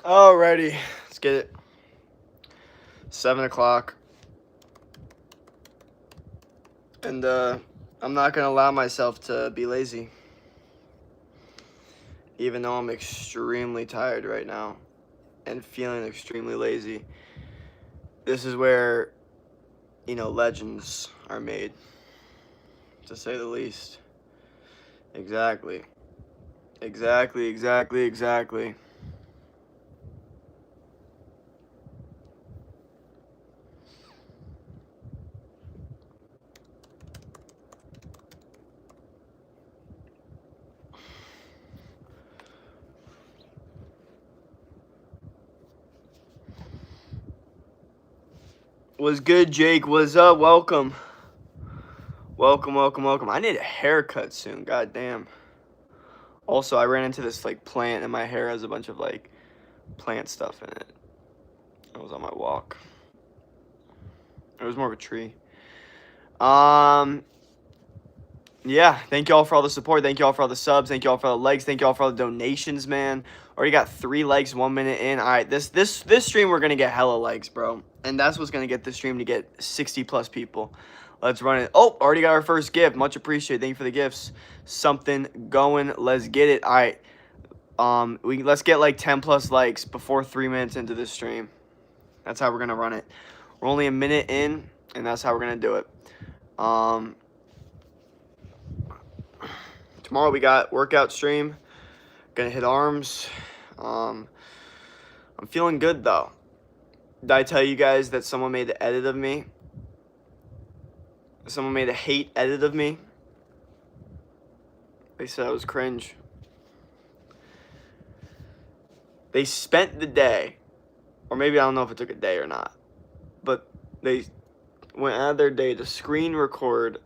Alrighty, let's get it. 7 o'clock. And I'm not gonna allow myself to be lazy. Even though I'm extremely tired right now and feeling extremely lazy. This is where, legends are made, to say the least. Exactly. Exactly. What's good, Jake? What's up? Welcome. Welcome. I need a haircut soon, goddamn. Also, I ran into this, plant, and my hair has a bunch of, plant stuff in it. I was on my walk. It was more of a tree. Yeah, thank y'all for all the support. Thank y'all for all the subs. Thank y'all for all the likes. Thank y'all for all the donations, man. Already got 3 likes 1 minute in. All right, this stream we're gonna get hella likes, bro, and that's what's gonna get this stream to get 60 plus people. Let's run it. Oh, already got our first gift. Much appreciated. Thank you for the gifts. Something going. Let's get it. All right. Let's get like 10 plus likes before 3 minutes into this stream. That's how we're gonna run it. We're only a minute in, and that's how we're gonna do it. Tomorrow we got workout stream. Gonna hit arms. I'm feeling good though. Did I tell you guys that someone made an edit of me? Someone made a hate edit of me. They said I was cringe. They spent the day, or maybe I don't know if it took a day or not, but they went out of their day to screen record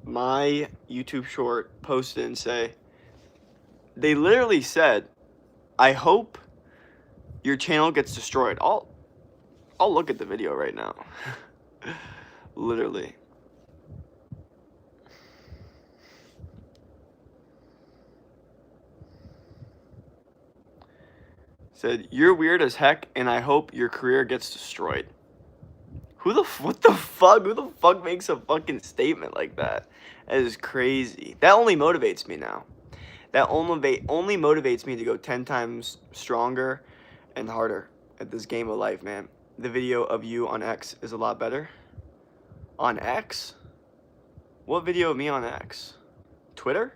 my YouTube short, post it, and say, they literally said, I hope your channel gets destroyed. I'll look at the video right now. Literally. Said, you're weird as heck, and I hope your career gets destroyed. What the fuck? Who the fuck makes a fucking statement like that? That is crazy. That only motivates me now. That only motivates me to go 10 times stronger and harder at this game of life, man. The video of you on X is a lot better. On X? What video of me on X? Twitter?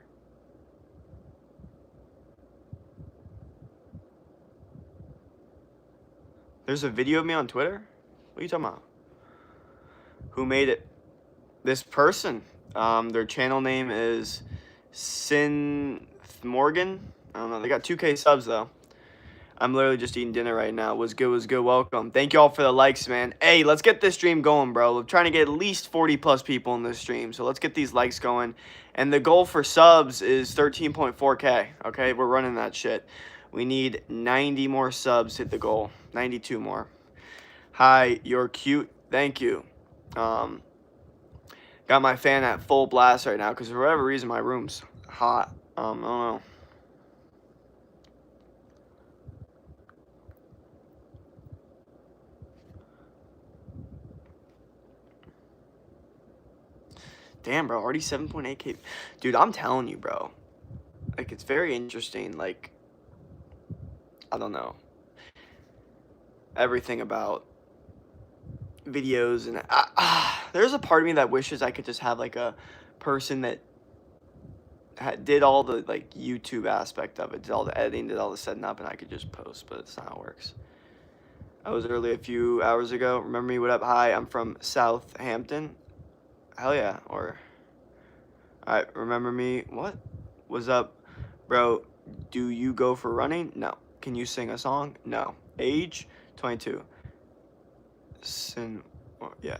There's a video of me on Twitter? What are you talking about? Who made it? This person. Their channel name is Synth Morgan. I don't know. They got 2K subs though. I'm literally just eating dinner right now. Was good. Welcome. Thank y'all for the likes, man. Hey, let's get this stream going, bro. We're trying to get at least 40 plus people in this stream. So let's get these likes going. And the goal for subs is 13.4K. Okay, we're running that shit. We need 90 more subs to hit the goal. 92 more. Hi, you're cute. Thank you. Got my fan at full blast right now because for whatever reason my room's hot. I don't know. Damn, bro, already 7.8K. Dude, I'm telling you, bro. Like, it's very interesting. Like, I don't know. Everything about videos and there's a part of me that wishes I could just have like a person that did all the like YouTube aspect of it, did all the editing, did all the setting up, and I could just post, but it's not how it works. I was early a few hours ago. Remember me? What up? Hi, I'm from Southampton. Hell yeah. Or, alright, remember me? What? What's up, bro? Do you go for running? No. Can you sing a song? No. Age? 22. Yeah.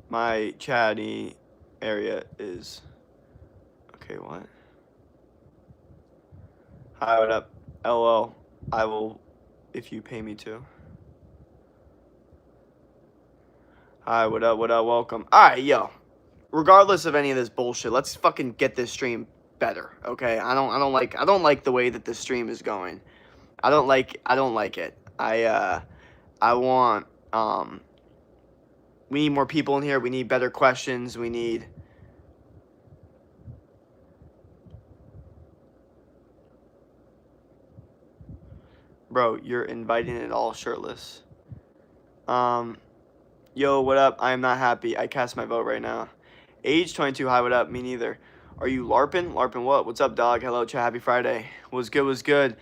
My chatty area is. Okay, what? Hi, what up? LOL. I will if you pay me to. Hi, what up? Welcome. Alright, yo. Regardless of any of this bullshit, let's fucking get this stream better. Okay, I don't like the way that the stream is going. I don't like it. I want we need more people in here. We need better questions. We need bro, you're inviting it all shirtless. Yo, what up? I am not happy. I cast my vote right now. Age 22, hi, what up? Me neither. Are you LARPing? LARPing what? What's up, dog? Hello, chat. Happy Friday. Was good, was good.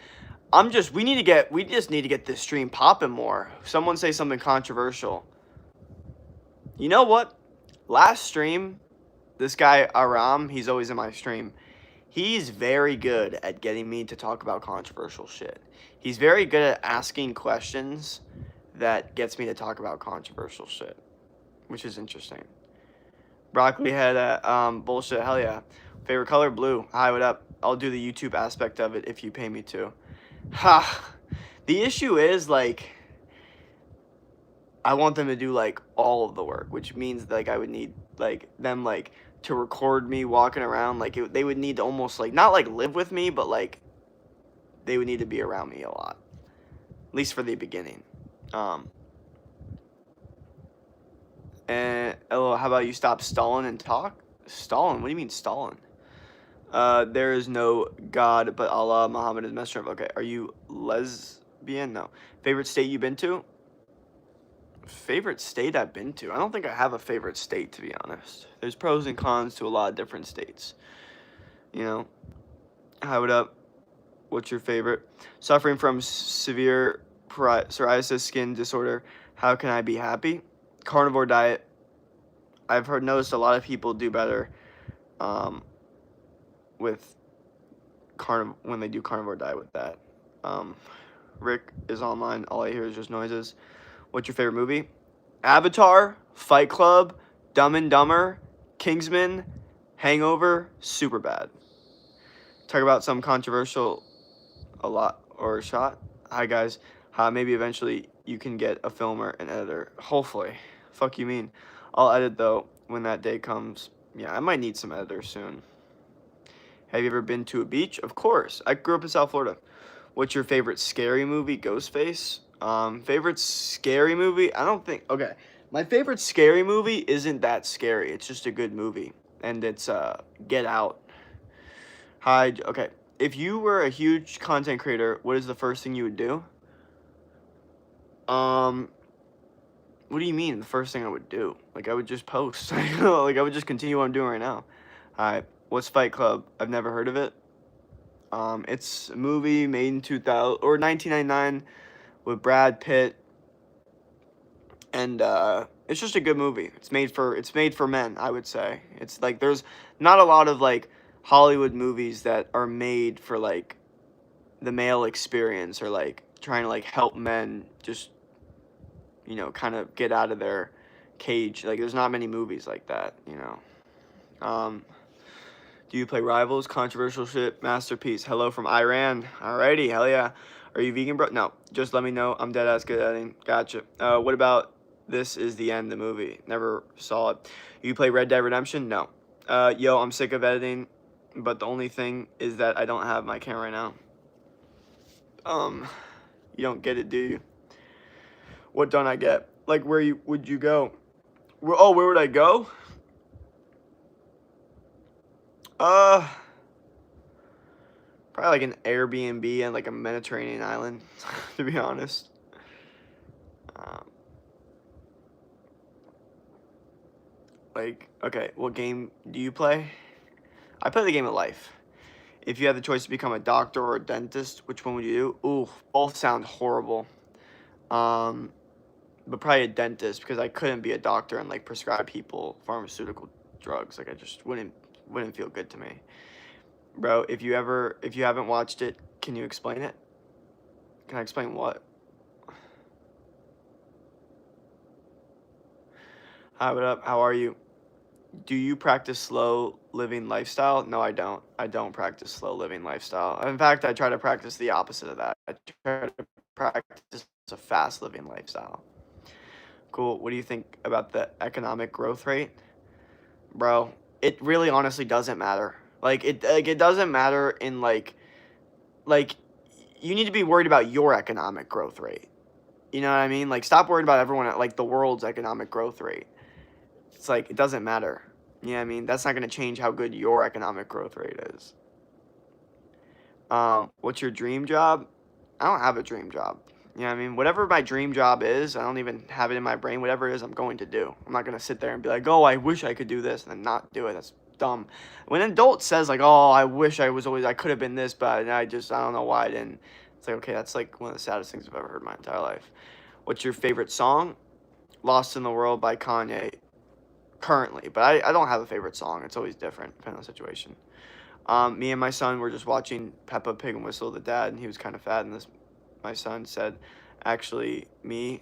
We just need to get this stream popping more. Someone say something controversial. You know what? Last stream, this guy Aram, he's always in my stream. He's very good at getting me to talk about controversial shit. He's very good at asking questions that gets me to talk about controversial shit, which is interesting. Broccoli head, bullshit. Hell yeah. Favorite color? Blue. Hi, what up? I'll do the YouTube aspect of it if you pay me to. Ha. The issue is, like, I want them to do, like, all of the work, which means, like, I would need, like, them, like, to record me walking around. Like, they would need to almost, like, not, like, live with me, but, like, they would need to be around me a lot. At least for the beginning. And, oh, how about you stop stalling and talk? Stalling? What do you mean stalling? There is no God but Allah. Muhammad is messenger of. Okay, are you lesbian? No. Favorite state you've been to? Favorite state I've been to? I don't think I have a favorite state, to be honest. There's pros and cons to a lot of different states. You know? Hi, what up? What's your favorite? Suffering from severe psoriasis skin disorder. How can I be happy? Carnivore diet. I've noticed a lot of people do better with when they do carnivore diet with that. Rick is online. All I hear is just noises. What's your favorite movie? Avatar, Fight Club, Dumb and Dumber, Kingsman, Hangover, Superbad. Talk about some controversial a lot or a shot. Hi guys. Maybe eventually you can get a filmer and editor. Hopefully. Fuck you mean. I'll edit though when that day comes. Yeah, I might need some editors soon. Have you ever been to a beach? Of course. I grew up in South Florida. What's your favorite scary movie? Ghostface. Favorite scary movie? I don't think. Okay. My favorite scary movie isn't that scary. It's just a good movie. And it's Get Out. Hi. Okay. If you were a huge content creator, what is the first thing you would do? What do you mean the first thing I would do? Like I would just post. Like I would just continue what I'm doing right now. Hi. What's Fight Club? I've never heard of it. It's a movie made in 2000 or 1999 with Brad Pitt, and it's just a good movie. It's made for men, I would say. It's like there's not a lot of like Hollywood movies that are made for like the male experience or like trying to like help men just kind of get out of their cage. Like there's not many movies like that, Do you play Rivals? Controversial shit. Masterpiece. Hello from Iran. Alrighty, hell yeah. Are you vegan, bro? No. Just let me know. I'm dead ass good at editing. Gotcha. What about This Is the End, the movie? Never saw it. You play Red Dead Redemption? No. Yo, I'm sick of editing, but the only thing is that I don't have my camera right now. You don't get it, do you? What don't I get? Like, would you go? Where would I go? Probably like an Airbnb and like a Mediterranean island, to be honest. Okay, what game do you play? I play the game of life. If you had the choice to become a doctor or a dentist, which one would you do? Ooh, both sound horrible. But probably a dentist because I couldn't be a doctor and like prescribe people pharmaceutical drugs. Like I just wouldn't feel good to me. Bro, if you haven't watched it, can you explain it? Can I explain what? Hi, what up? How are you? Do you practice slow living lifestyle? No, I don't. I don't practice slow living lifestyle. In fact, I try to practice the opposite of that. I try to practice a fast living lifestyle. Cool. What do you think about the economic growth rate? Bro, it really honestly doesn't matter. Like it doesn't matter in like you need to be worried about your economic growth rate. You know what I mean? Like stop worrying about everyone at like the world's economic growth rate. It's like it doesn't matter. You know what I mean? That's not going to change how good your economic growth rate is. What's your dream job? I don't have a dream job. You know what I mean? Whatever my dream job is, I don't even have it in my brain. Whatever it is, I'm going to do. I'm not going to sit there and be like, oh, I wish I could do this and then not do it. That's dumb. When an adult says like, oh, I wish I could have been this, but I don't know why I didn't. It's like, okay, that's like one of the saddest things I've ever heard in my entire life. What's your favorite song? Lost in the World by Kanye currently, but I don't have a favorite song. It's always different depending on the situation. Me and my son were just watching Peppa Pig and Whistle the Dad, and he was kind of fat, and my son said, actually, me,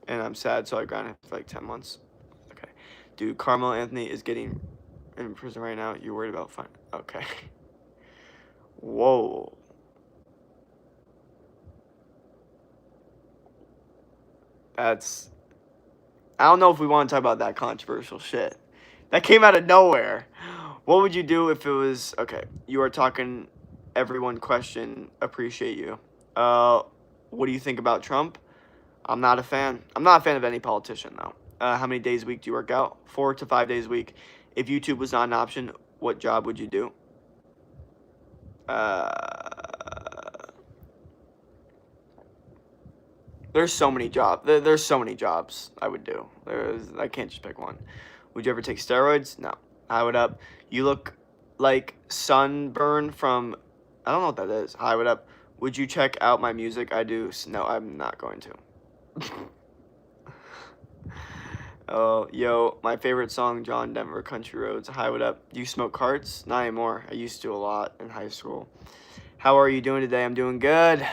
and I'm sad, so I grounded for like 10 months. Okay. Dude, Carmelo Anthony is getting in prison right now. You're worried about fine. Okay. Whoa. That's... I don't know if we want to talk about that controversial shit. That came out of nowhere. What would you do if it was... Okay, you are talking... Everyone question, appreciate you. What do you think about Trump? I'm not a fan. I'm not a fan of any politician, though. How many days a week do you work out? 4 to 5 days a week. If YouTube was not an option, what job would you do? There's so many jobs. There's so many jobs I would do. I can't just pick one. Would you ever take steroids? No. Hi, what up? You look like Sunburn from... I don't know what that is. Hi, what up? Would you check out my music? I do. No, I'm not going to. Oh, yo, my favorite song, John Denver, Country Roads. Hi, what up? Do you smoke carts? Not anymore. I used to a lot in high school. How are you doing today? I'm doing good.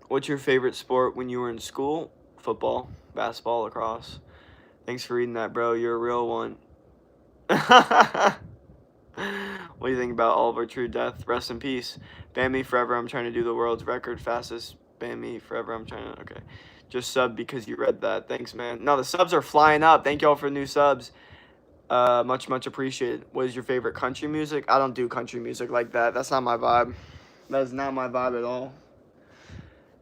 What's your favorite sport when you were in school? Football, basketball, lacrosse. Thanks for reading that, bro. You're a real one. What do you think about Oliver True Death? Rest in peace. Ban me forever. I'm trying to do the world's record fastest. Ban me forever. I'm trying to... Okay. Just sub because you read that. Thanks, man. No, the subs are flying up. Thank y'all for the new subs. Much appreciated. What is your favorite country music? I don't do country music like that. That's not my vibe. That is not my vibe at all.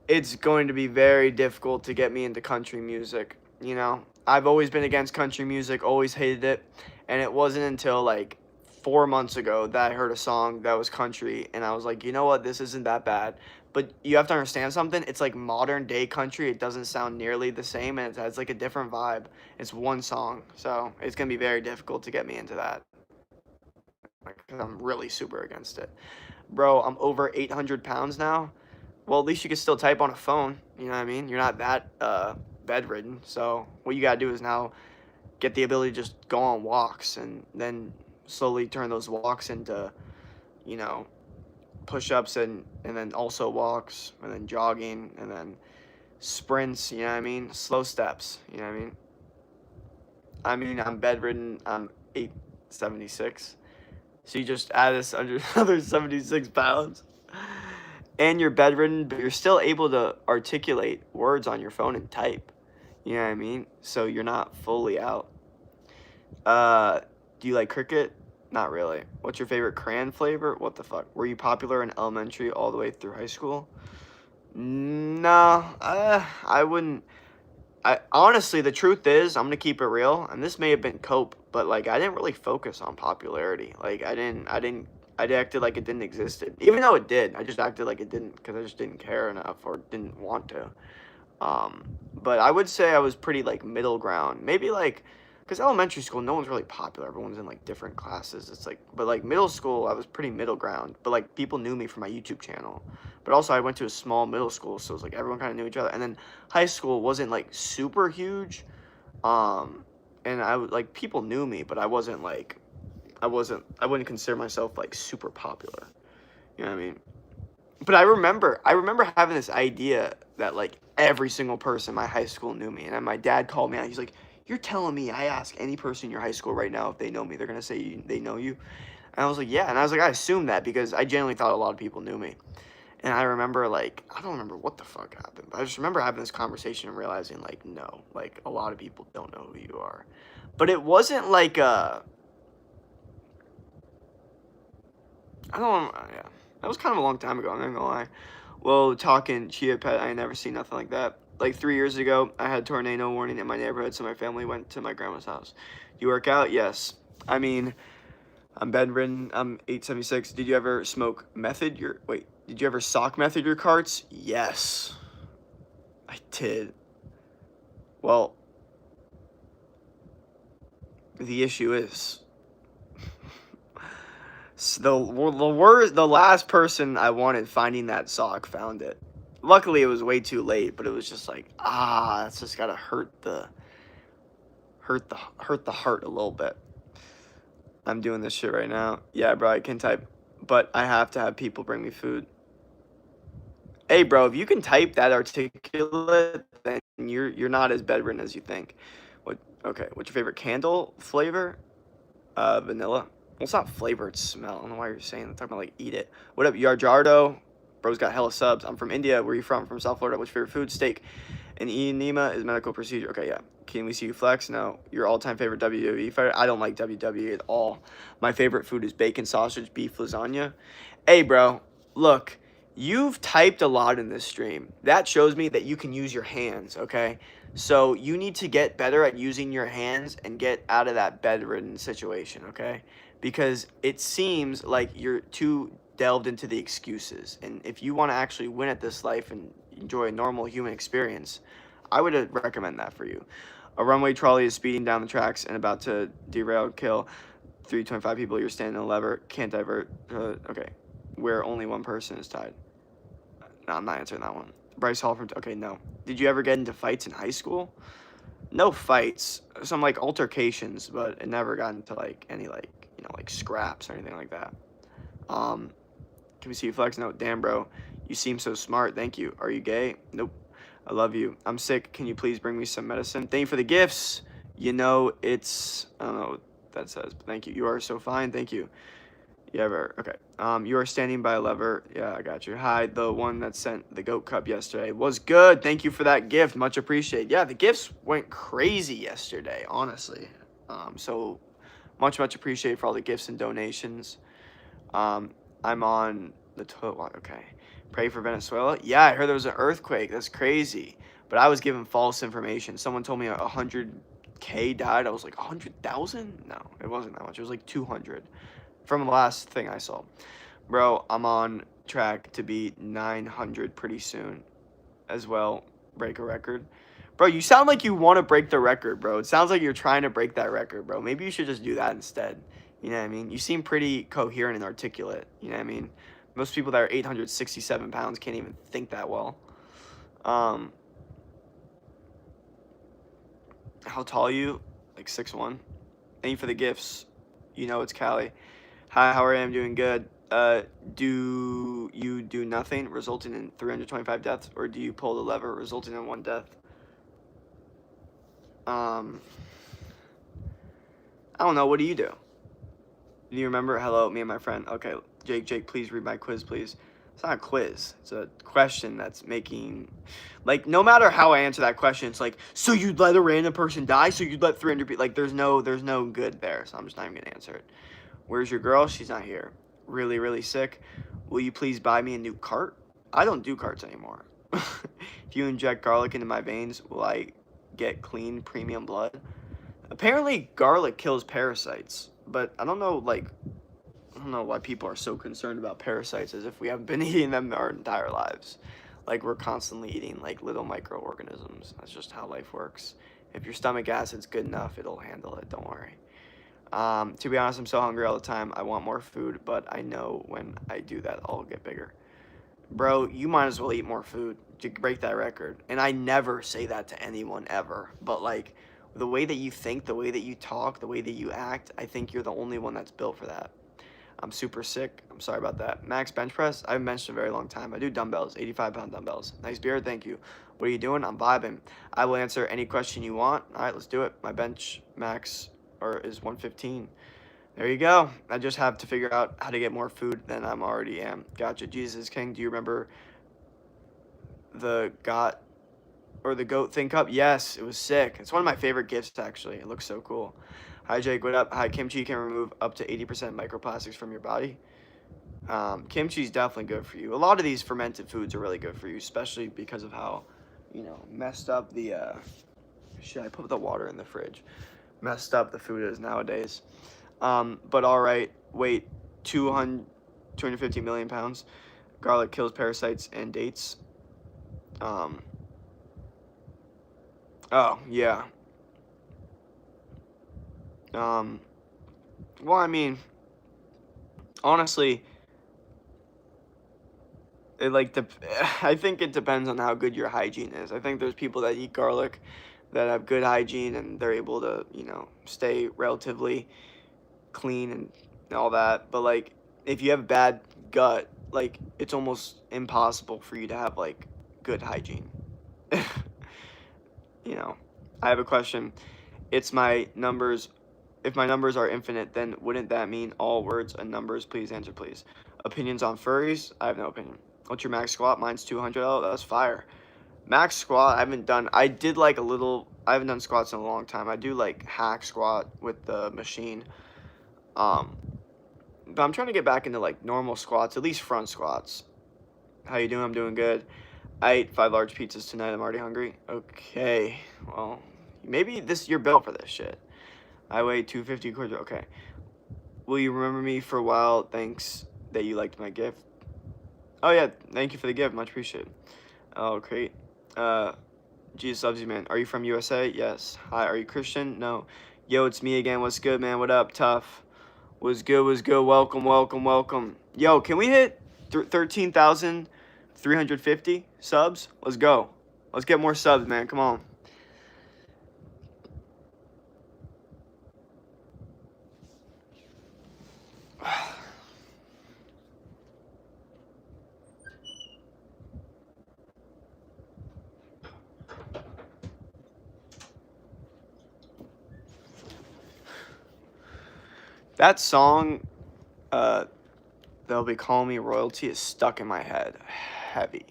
It's going to be very difficult to get me into country music. You know, I've always been against country music, always hated it. And it wasn't until like 4 months ago that I heard a song that was country. And I was like, you know what? This isn't that bad. But you have to understand something. It's like modern day country. It doesn't sound nearly the same. And it has like a different vibe. It's one song. So it's going to be very difficult to get me into that. Because I'm really super against it. Bro, I'm over 800 pounds now. Well, at least you can still type on a phone. You know what I mean? You're not that bedridden. So what you got to do is now get the ability to just go on walks and then slowly turn those walks into, you know, push-ups and then also walks and then jogging and then sprints, you know what I mean? Slow steps, you know what I mean? I'm bedridden. I'm 876. So you just add this another 76 pounds. And you're bedridden, but you're still able to articulate words on your phone and type. You know what I mean? So you're not fully out. Do you like cricket? Not really. What's your favorite crayon flavor? What the fuck? Were you popular in elementary all the way through high school? No, I wouldn't. Honestly, the truth is, I'm gonna keep it real, and this may have been cope, but like I didn't really focus on popularity. Like I acted like it didn't exist. Even though it did, I just acted like it didn't because I just didn't care enough or didn't want to. But I would say I was pretty like middle ground. Maybe like, because elementary school, no one's really popular. Everyone's in like different classes. It's like, but like middle school, I was pretty middle ground. But like people knew me from my YouTube channel. But also I went to a small middle school, so it was like everyone kind of knew each other. And then high school wasn't like super huge. And I was like, people knew me, but I wouldn't consider myself like super popular. You know what I mean? But I remember having this idea that like every single person in my high school knew me. And then my dad called me out. He's like, you're telling me I ask any person in your high school right now if they know me, they're going to say they know you? And I was like, yeah. And I was like, I assumed that because I genuinely thought a lot of people knew me. And I remember, like, I don't remember what the fuck happened, but I just remember having this conversation and realizing, like, no, like, a lot of people don't know who you are. But it wasn't like I don't, yeah. That was kind of a long time ago, I'm not gonna lie. Well, talking Chia Pet, I ain't never seen nothing like that. Like 3 years ago, I had tornado warning in my neighborhood, so my family went to my grandma's house. You work out? Yes. I mean, I'm bedridden. I'm 876. Did you ever smoke method? Did you ever sock method your carts? Yes, I did. Well, the issue is the last person I wanted finding that sock found it. Luckily, it was way too late, but it was just like, that's just gotta hurt the heart a little bit. I'm doing this shit right now. Yeah, bro, I can type, but I have to have people bring me food. Hey, bro, if you can type that articulate, then you're not as bedridden as you think. What? Okay, what's your favorite candle flavor? Vanilla. Well, it's not flavor, it's smell. I don't know why you're saying that. I'm talking about like eat it. What up, Yarjardo? Bro's got hella subs. I'm from India. Where are you from? From South Florida. What's your favorite food? Steak. And enema is medical procedure. Okay, yeah. Can we see you flex? No. Your all-time favorite WWE fighter? I don't like WWE at all. My favorite food is bacon sausage, beef lasagna. Hey, bro, look. You've typed a lot in this stream. That shows me that you can use your hands, okay? So you need to get better at using your hands and get out of that bedridden situation, okay? Because it seems like you're too delved into the excuses. And if you want to actually win at this life and enjoy a normal human experience, I would recommend that for you. A runway trolley is speeding down the tracks and about to derail, kill 325 people. You're standing on a lever, can't divert. Okay, where only one person is tied. No, I'm not answering that one. Bryce Hall from... Okay, no. Did you ever get into fights in high school? No fights. Some, like, altercations, but it never got into, like, any, like, you know, like, scraps or anything like that. Can we see you flex? No. Damn, bro. You seem so smart. Thank you. Are you gay? Nope. I love you. I'm sick. Can you please bring me some medicine? Thank you for the gifts. You know, it's... I don't know what that says, but thank you. You are so fine. Thank you. Yeah, okay. You are standing by a lever. Yeah, I got you. Hi, the one that sent the goat cup yesterday was good. Thank you for that gift. Much appreciated. Yeah, the gifts went crazy yesterday, honestly. So much appreciated for all the gifts and donations. I'm on the toilet. Okay. Pray for Venezuela. Yeah, I heard there was an earthquake. That's crazy. But I was given false information. Someone told me 100K died. I was like, 100,000? No, it wasn't that much. It was like 200. From the last thing I saw. Bro, I'm on track to beat 900 pretty soon as well. Break a record. Bro, you sound like you want to break the record, bro. It sounds like you're trying to break that record, bro. Maybe you should just do that instead. You know what I mean? You seem pretty coherent and articulate. You know what I mean? Most people that are 867 pounds can't even think that well. How tall are you? Like 6'1". Thank you for the gifts. You know it's Callie. Hi, how are you? I'm doing good. Do you do nothing, resulting in 325 deaths, or do you pull the lever, resulting in 1 death? I don't know. What do you do? Do you remember? Hello, me and my friend. Okay, Jake, please read my quiz, please. It's not a quiz. It's a question that's making... Like, no matter how I answer that question, it's like, so you'd let a random person die? So you'd let 300 people... Like, there's no good there, so I'm just not even going to answer it. Where's your girl? She's not here. Really sick. Will you please buy me a new cart? I don't do carts anymore. If you inject garlic into my veins, will I get clean premium blood? Apparently, garlic kills parasites, but I don't know, like, I don't know why people are so concerned about parasites as if we haven't been eating them our entire lives. Like, we're constantly eating, like, little microorganisms. That's just how life works. If your stomach acid's good enough, it'll handle it. Don't worry. To be honest, I'm so hungry all the time. I want more food, but I know when I do that, I'll get bigger. Bro, you might as well eat more food to break that record. And I never say that to anyone ever. But, like, the way that you think, the way that you talk, the way that you act, I think you're the only one that's built for that. I'm super sick. I'm sorry about that. Max bench press? I haven't benched in a very long time. I do dumbbells, 85-pound dumbbells. Nice beard, thank you. What are you doing? I'm vibing. I will answer any question you want. All right, let's do it. My bench max is 115. There you go. I just have to figure out how to get more food than I'm already am. Gotcha. Jesus King, do you remember the goat thing cup? Yes, it was sick. It's one of my favorite gifts, actually. It looks so cool. Hi, Jake. What up? Hi, kimchi can remove up to 80% microplastics from your body. Kimchi's definitely good for you. A lot of these fermented foods are really good for you, especially because of how, messed up the, shit, I put the water in the fridge. Messed up the food is nowadays. But all right, weight 250 million pounds. Garlic kills parasites and dates. Oh, yeah. Well, I mean, honestly, I think it depends on how good your hygiene is. I think there's people that eat garlic that have good hygiene and they're able to, stay relatively clean and all that. But like, if you have bad gut, like, it's almost impossible for you to have like good hygiene. I have a question. It's my numbers. If my numbers are infinite, then wouldn't that mean all words and numbers? Please answer, please. Opinions on furries? I have no opinion. What's your max squat? Mine's 200. Oh, that's fire. Max squat, I haven't done. I did like a little. I haven't done squats in a long time. I do like hack squat with the machine. But I'm trying to get back into like normal squats, at least front squats. How you doing? I'm doing good. I ate 5 large pizzas tonight. I'm already hungry. Okay. Well, maybe you're built for this shit. I weigh 250 quarter. Okay. Will you remember me for a while? Thanks that you liked my gift. Oh yeah, thank you for the gift. Much appreciated. Oh, great. Jesus loves you, man. Are you from USA? Yes. Hi, are you Christian? No. Yo, it's me again. What's good, man? What up, tough? What's good? What's good? Welcome, welcome, welcome. Yo, can we hit 13,350 subs? Let's go. Let's get more subs, man. Come on. That song, They'll Be Calling Me Royalty, is stuck in my head heavy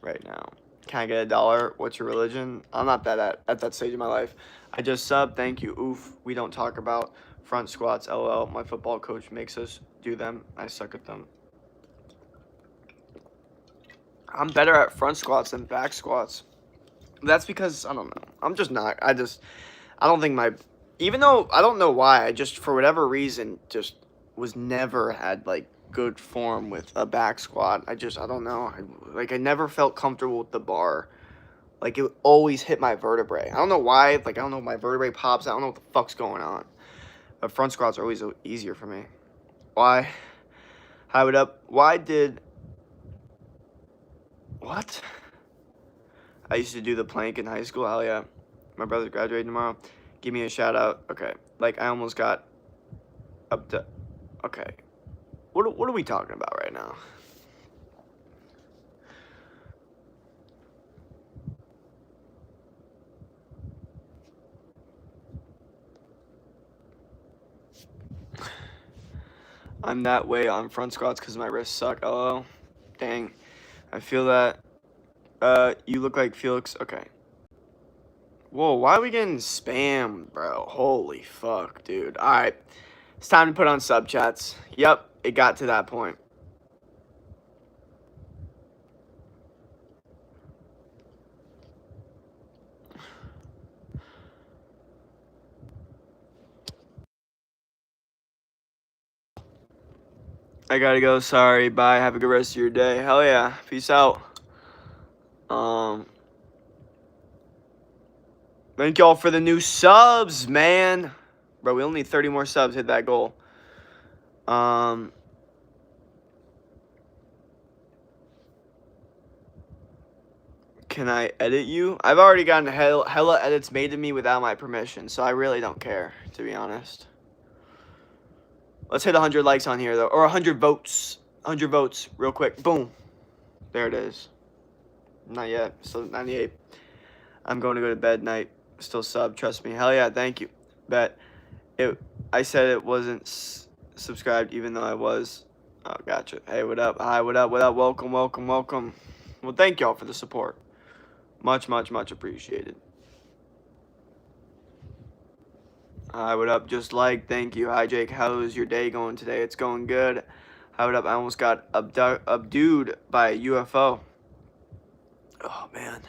right now. Can I get $1? What's your religion? I'm not that at that stage of my life. I just sub. Thank you. Oof. We don't talk about front squats. LOL. My football coach makes us do them. I suck at them. I'm better at front squats than back squats. That's because, I don't know. I'm just not. I don't think even though, I don't know why, I just, for whatever reason, just was never had, like, good form with a back squat. I don't know. I never felt comfortable with the bar. Like, it always hit my vertebrae. I don't know why. Like, I don't know if my vertebrae pops. I don't know what the fuck's going on. But front squats are always easier for me. Why? Hi, what up? What? I used to do the plank in high school. Hell yeah. My brother's graduating tomorrow. Give me a shout out. Okay. Like, I almost got up to... Okay. What are we talking about right now? I'm that way on front squats because my wrists suck. Oh, dang. I feel that. You look like Felix. Okay. Whoa, why are we getting spam, bro? Holy fuck, dude. Alright. It's time to put on sub chats. Yep, it got to that point. I gotta go. Sorry. Bye. Have a good rest of your day. Hell yeah. Peace out. Thank y'all for the new subs, man. Bro, we only need 30 more subs. Hit that goal. Can I edit you? I've already gotten hella edits made to me without my permission, so I really don't care, to be honest. Let's hit 100 likes on here, though. Or 100 votes. 100 votes, real quick. Boom. There it is. Not yet. Still 98. I'm going to go to bed night. Still sub, trust me. Hell yeah, thank you. Bet. I said it wasn't subscribed, even though I was. Oh, gotcha. Hey, what up? Hi, what up? What up? Welcome, welcome, welcome. Well, thank y'all for the support. Much, much, much appreciated. Hi, what up? Just like, thank you. Hi, Jake. How's your day going today? It's going good. Hi, what up? I almost got abducted by a UFO. Oh, man.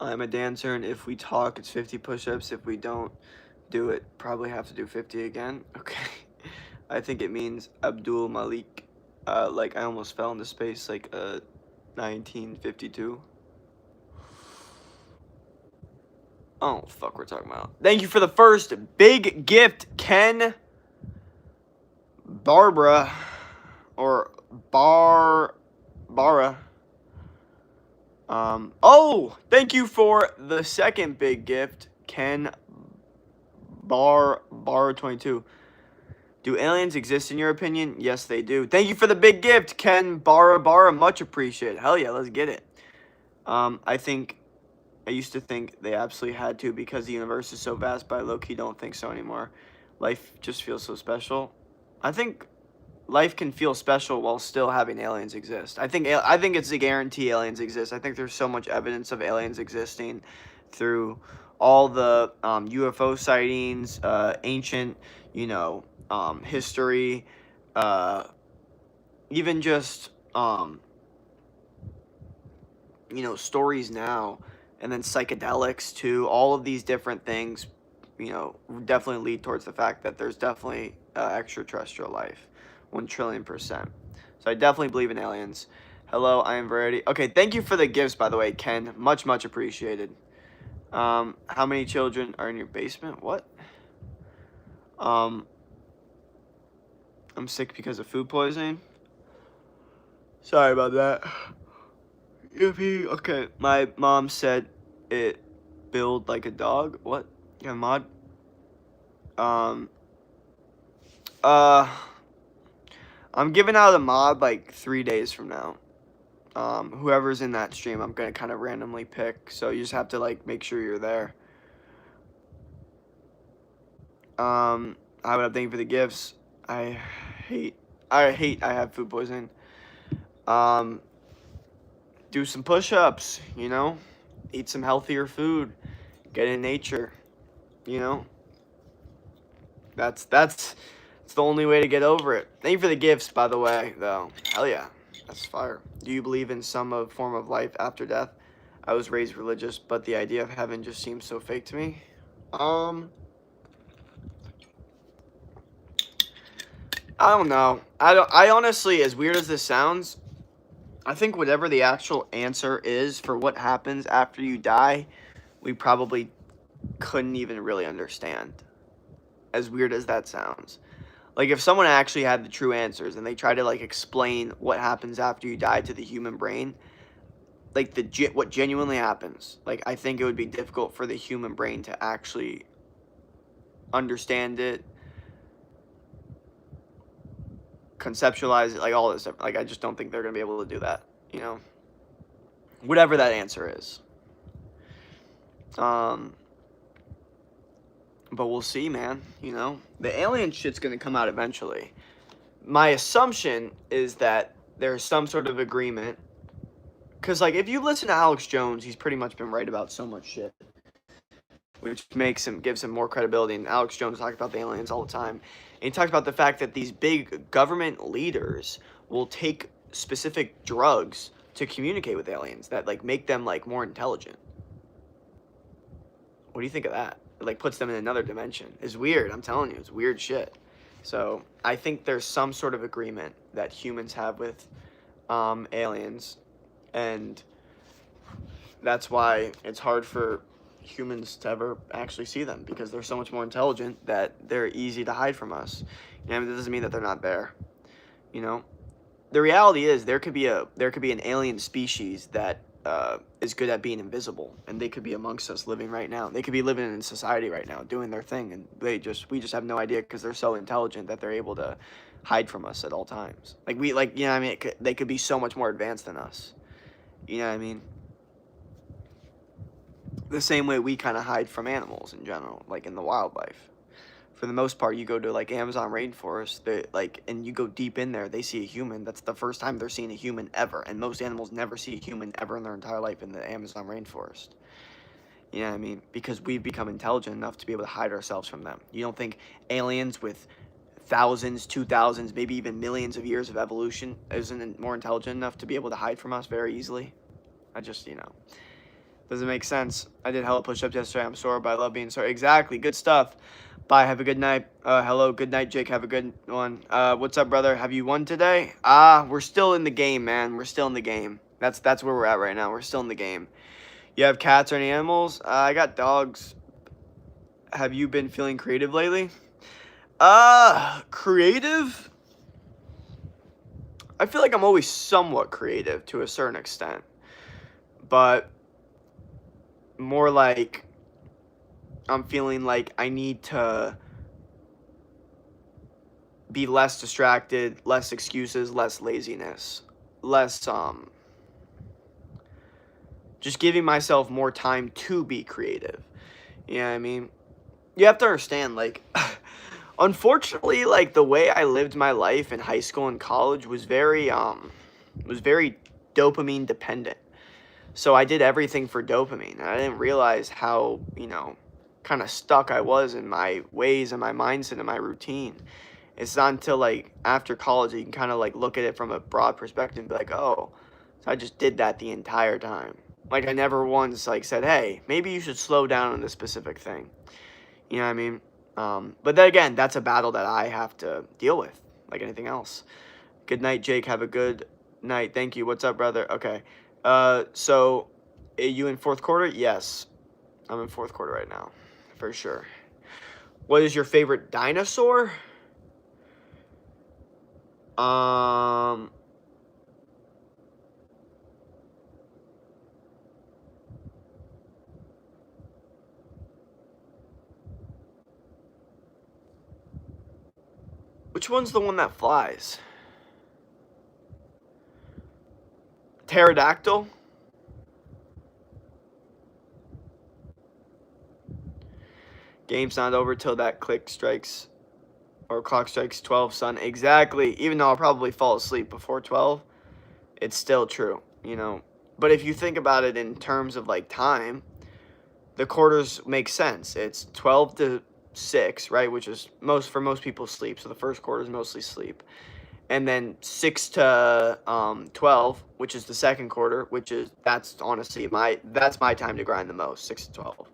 I'm a dancer, and if we talk, it's 50 push-ups. If we don't do it, probably have to do 50 again. Okay. I think it means Abdul Malik. Like I almost fell into space, like 1952. Oh, fuck, we're talking about. Thank you for the first big gift, Ken Barbara. Or Bara. Oh, thank you for the second big gift, Ken Bar 22. Do aliens exist in your opinion? Yes, they do. Thank you for the big gift, Ken Bara. Much appreciated. Hell yeah, let's get it. I used to think they absolutely had to because the universe is so vast, but I low-key don't think so anymore. Life just feels so special. I think life can feel special while still having aliens exist. I think it's a guarantee aliens exist. I think there's so much evidence of aliens existing through all the UFO sightings, ancient, history, even just stories now, and then psychedelics too. All of these different things, definitely lead towards the fact that there's definitely extraterrestrial life. 1,000,000,000,000%. So I definitely believe in aliens. Hello, I am Verity. Okay, thank you for the gifts, by the way, Ken. Much, much appreciated. How many children are in your basement? What? I'm sick because of food poisoning. Sorry about that. Yippee. Okay, my mom said it build like a dog. What? Yeah, mod. I'm giving out a mod like 3 days from now. Whoever's in that stream, I'm gonna kind of randomly pick. So you just have to like make sure you're there. I would have thank you for the gifts. I hate I have food poisoning. Do some push-ups, eat some healthier food, get in nature, that's the only way to get over it. Thank you for the gifts, by the way, though. Hell yeah, that's fire. Do you believe in some form of life after death? I was raised religious, but the idea of heaven just seems so fake to me. I don't know. I honestly, as weird as this sounds, I think whatever the actual answer is for what happens after you die, we probably couldn't even really understand. As weird as that sounds. Like, if someone actually had the true answers and they try to, like, explain what happens after you die to the human brain, like, what genuinely happens, like, I think it would be difficult for the human brain to actually understand it, conceptualize it, like, all this stuff. Like, I just don't think they're going to be able to do that, Whatever that answer is. But we'll see, man, The alien shit's going to come out eventually. My assumption is that there's some sort of agreement. Because, like, if you listen to Alex Jones, he's pretty much been right about so much shit. Which gives him more credibility. And Alex Jones talks about the aliens all the time. And he talks about the fact that these big government leaders will take specific drugs to communicate with aliens that, like, make them, like, more intelligent. What do you think of that? It, like, puts them in another dimension. It's weird, I'm telling you. It's weird shit. So, I think there's some sort of agreement that humans have with aliens. And that's why it's hard for humans to ever actually see them, because they're so much more intelligent that they're easy to hide from us. That doesn't mean that they're not there. The reality is there could be an alien species that is good at being invisible, and they could be amongst us living right now. They could be living in society right now, doing their thing, and we just have no idea because they're so intelligent that they're able to hide from us at all times. Like, you know what I mean? They could be so much more advanced than us. You know what I mean? The same way we kind of hide from animals in general, like in the wildlife. For the most part, you go to like Amazon rainforest, and you go deep in there, they see a human. That's the first time they're seeing a human ever, and most animals never see a human ever in their entire life in the Amazon rainforest. You know what I mean? Because we've become intelligent enough to be able to hide ourselves from them. You don't think aliens with thousands, 2000s, maybe even millions of years of evolution isn't more intelligent enough to be able to hide from us very easily? I just, doesn't make sense. I did hella push-ups yesterday. I'm sore, but I love being sore. Exactly. Good stuff. Bye. Have a good night. Hello. Good night, Jake. Have a good one. What's up, brother? Have you won today? We're still in the game, man. We're still in the game. That's where we're at right now. We're still in the game. You have cats or any animals? I got dogs. Have you been feeling creative lately? Creative? I feel like I'm always somewhat creative to a certain extent. But more like I'm feeling like I need to be less distracted, less excuses, less laziness, less just giving myself more time to be creative. You know what I mean? You have to understand, like, unfortunately, like, the way I lived my life in high school and college was very dopamine dependent. So I did everything for dopamine. And I didn't realize how, kind of stuck I was in my ways and my mindset and my routine. It's not until, like, after college that you can kind of, like, look at it from a broad perspective and be like, oh, so I just did that the entire time. Like, I never once, like, said, hey, maybe you should slow down on this specific thing. You know what I mean? But then again, that's a battle that I have to deal with, like anything else. Good night, Jake. Have a good night. Thank you. What's up, brother? Okay. So, are you in fourth quarter? Yes. I'm in fourth quarter right now, for sure. What is your favorite dinosaur? Which one's the one that flies? Pterodactyl? Game's not over till that clock strikes 12, son. Exactly. Even though I'll probably fall asleep before 12, it's still true, But if you think about it in terms of, like, time, the quarters make sense. It's 12 to 6, right, which is for most people sleep. So the first quarter is mostly sleep. And then 6 to 12, which is the second quarter, that's honestly that's my time to grind the most, 6 to 12.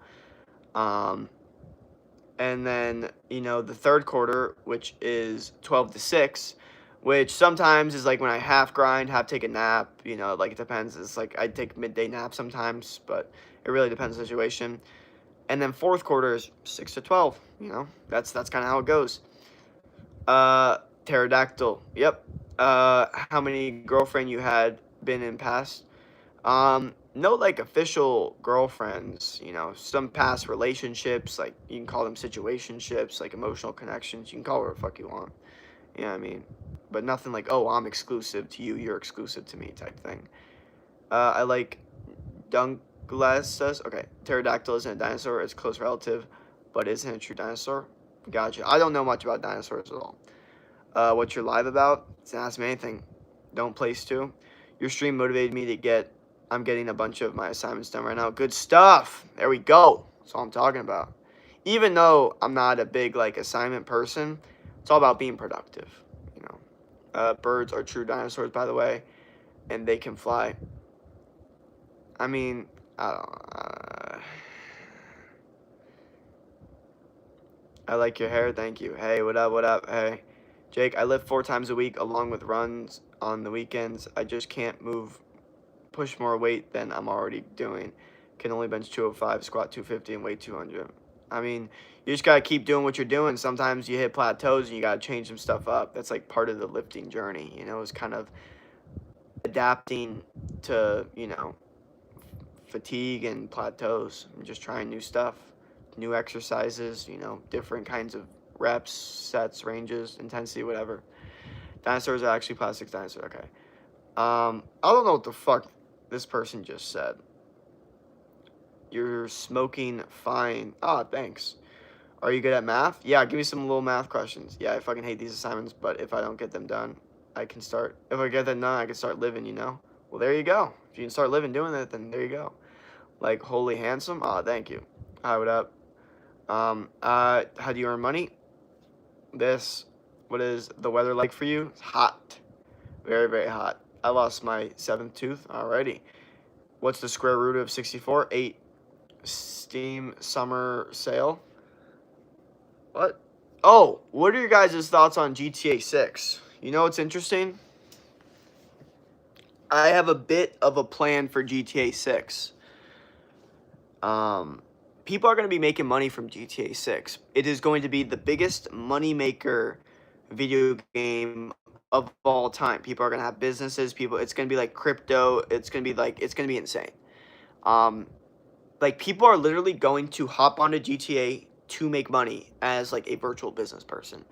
And then, the third quarter, which is 12 to 6, which sometimes is like when I half grind, half take a nap, like it depends. It's like I take midday nap sometimes, but it really depends on the situation. And then fourth quarter is 6 to 12, that's kind of how it goes. Pterodactyl, yep. How many girlfriend you had been in past? No, like, official girlfriends, some past relationships, like, you can call them situationships, like, emotional connections, you can call it whatever the fuck you want, you know what I mean, but nothing like, oh, I'm exclusive to you, you're exclusive to me type thing. I like Douglas says, okay, pterodactyl isn't a dinosaur, it's a close relative, but isn't a true dinosaur. Gotcha. I don't know much about dinosaurs at all. What you're live about? It's Ask Me Anything. Don't place to. Your stream motivated me to I'm getting a bunch of my assignments done right now. Good stuff. There we go. That's all I'm talking about. Even though I'm not a big, like, assignment person, it's all about being productive, Birds are true dinosaurs, by the way, and they can fly. I mean, I like your hair. Thank you. Hey, what up? What up? Hey. Jake, I lift 4 times a week along with runs on the weekends. I just can't push more weight than I'm already doing. Can only bench 205, squat 250, and weigh 200. I mean, you just got to keep doing what you're doing. Sometimes you hit plateaus and you got to change some stuff up. That's like part of the lifting journey, It's kind of adapting to, fatigue and plateaus. I'm just trying new stuff, new exercises, you know, different kinds of reps, sets, ranges, intensity, whatever. Dinosaurs are actually plastic dinosaurs. Okay. I don't know what the fuck this person just said. You're smoking fine. Ah, thanks. Are you good at math? Yeah, give me some little math questions. Yeah, I fucking hate these assignments, but if I don't get them done, I can start. If I get them done, I can start living, you know? Well, there you go. If you can start living doing that, then there you go. Like, holy handsome? Ah, thank you. Hi, what up? How do you earn money? What is the weather like for you? It's hot. Very, very hot. I lost my 7th tooth. Alrighty. What's the square root of 64? 8. Steam summer sale. What? Oh, what are your guys' thoughts on GTA 6? You know what's interesting? I have a bit of a plan for GTA 6. People are going to be making money from GTA 6. It is going to be the biggest money maker video game of all time. People are going to have businesses. It's going to be like crypto. It's going to be insane. Like, people are literally going to hop onto GTA to make money as like a virtual business person.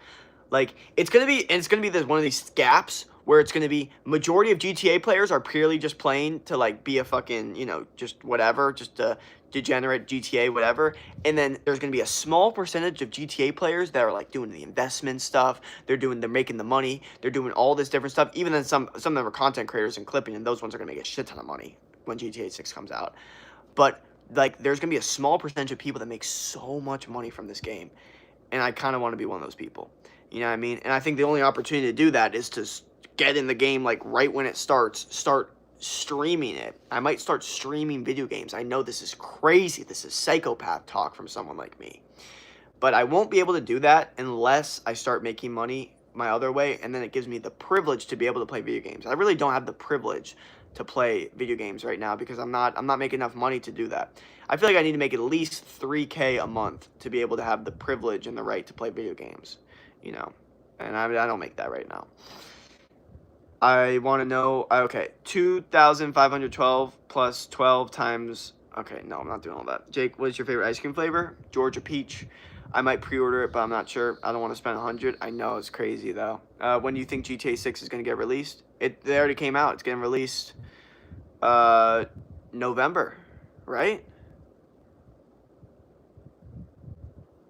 Like, it's gonna be this one of these gaps where it's gonna be majority of GTA players are purely just playing to like be a fucking, you know, just whatever, just a degenerate GTA whatever, and then there's gonna be a small percentage of GTA players that are like doing the investment stuff. They're making the money. They're doing all this different stuff. Even then, some of them are content creators and clipping, and those ones are gonna make a shit ton of money when GTA 6 comes out. But like, there's gonna be a small percentage of people that make so much money from this game, and I kind of want to be one of those people. You know what I mean? And I think the only opportunity to do that is to get in the game like right when it starts, start streaming it. I might start streaming video games. I know this is crazy. This is psychopath talk from someone like me. But I won't be able to do that unless I start making money my other way, and then it gives me the privilege to be able to play video games. I really don't have the privilege to play video games right now because I'm not making enough money to do that. I feel like I need to make at least $3K a month to be able to have the privilege and the right to play video games, you know, and I don't make that right now. I want to know, okay, 2,512 plus 12 times, okay, no, I'm not doing all that. Jake, what is your favorite ice cream flavor? Georgia peach. I might pre-order it, but I'm not sure. I don't want to spend 100. I know, it's crazy, though. When do you think GTA 6 is going to get released? They already came out. It's getting released November, right?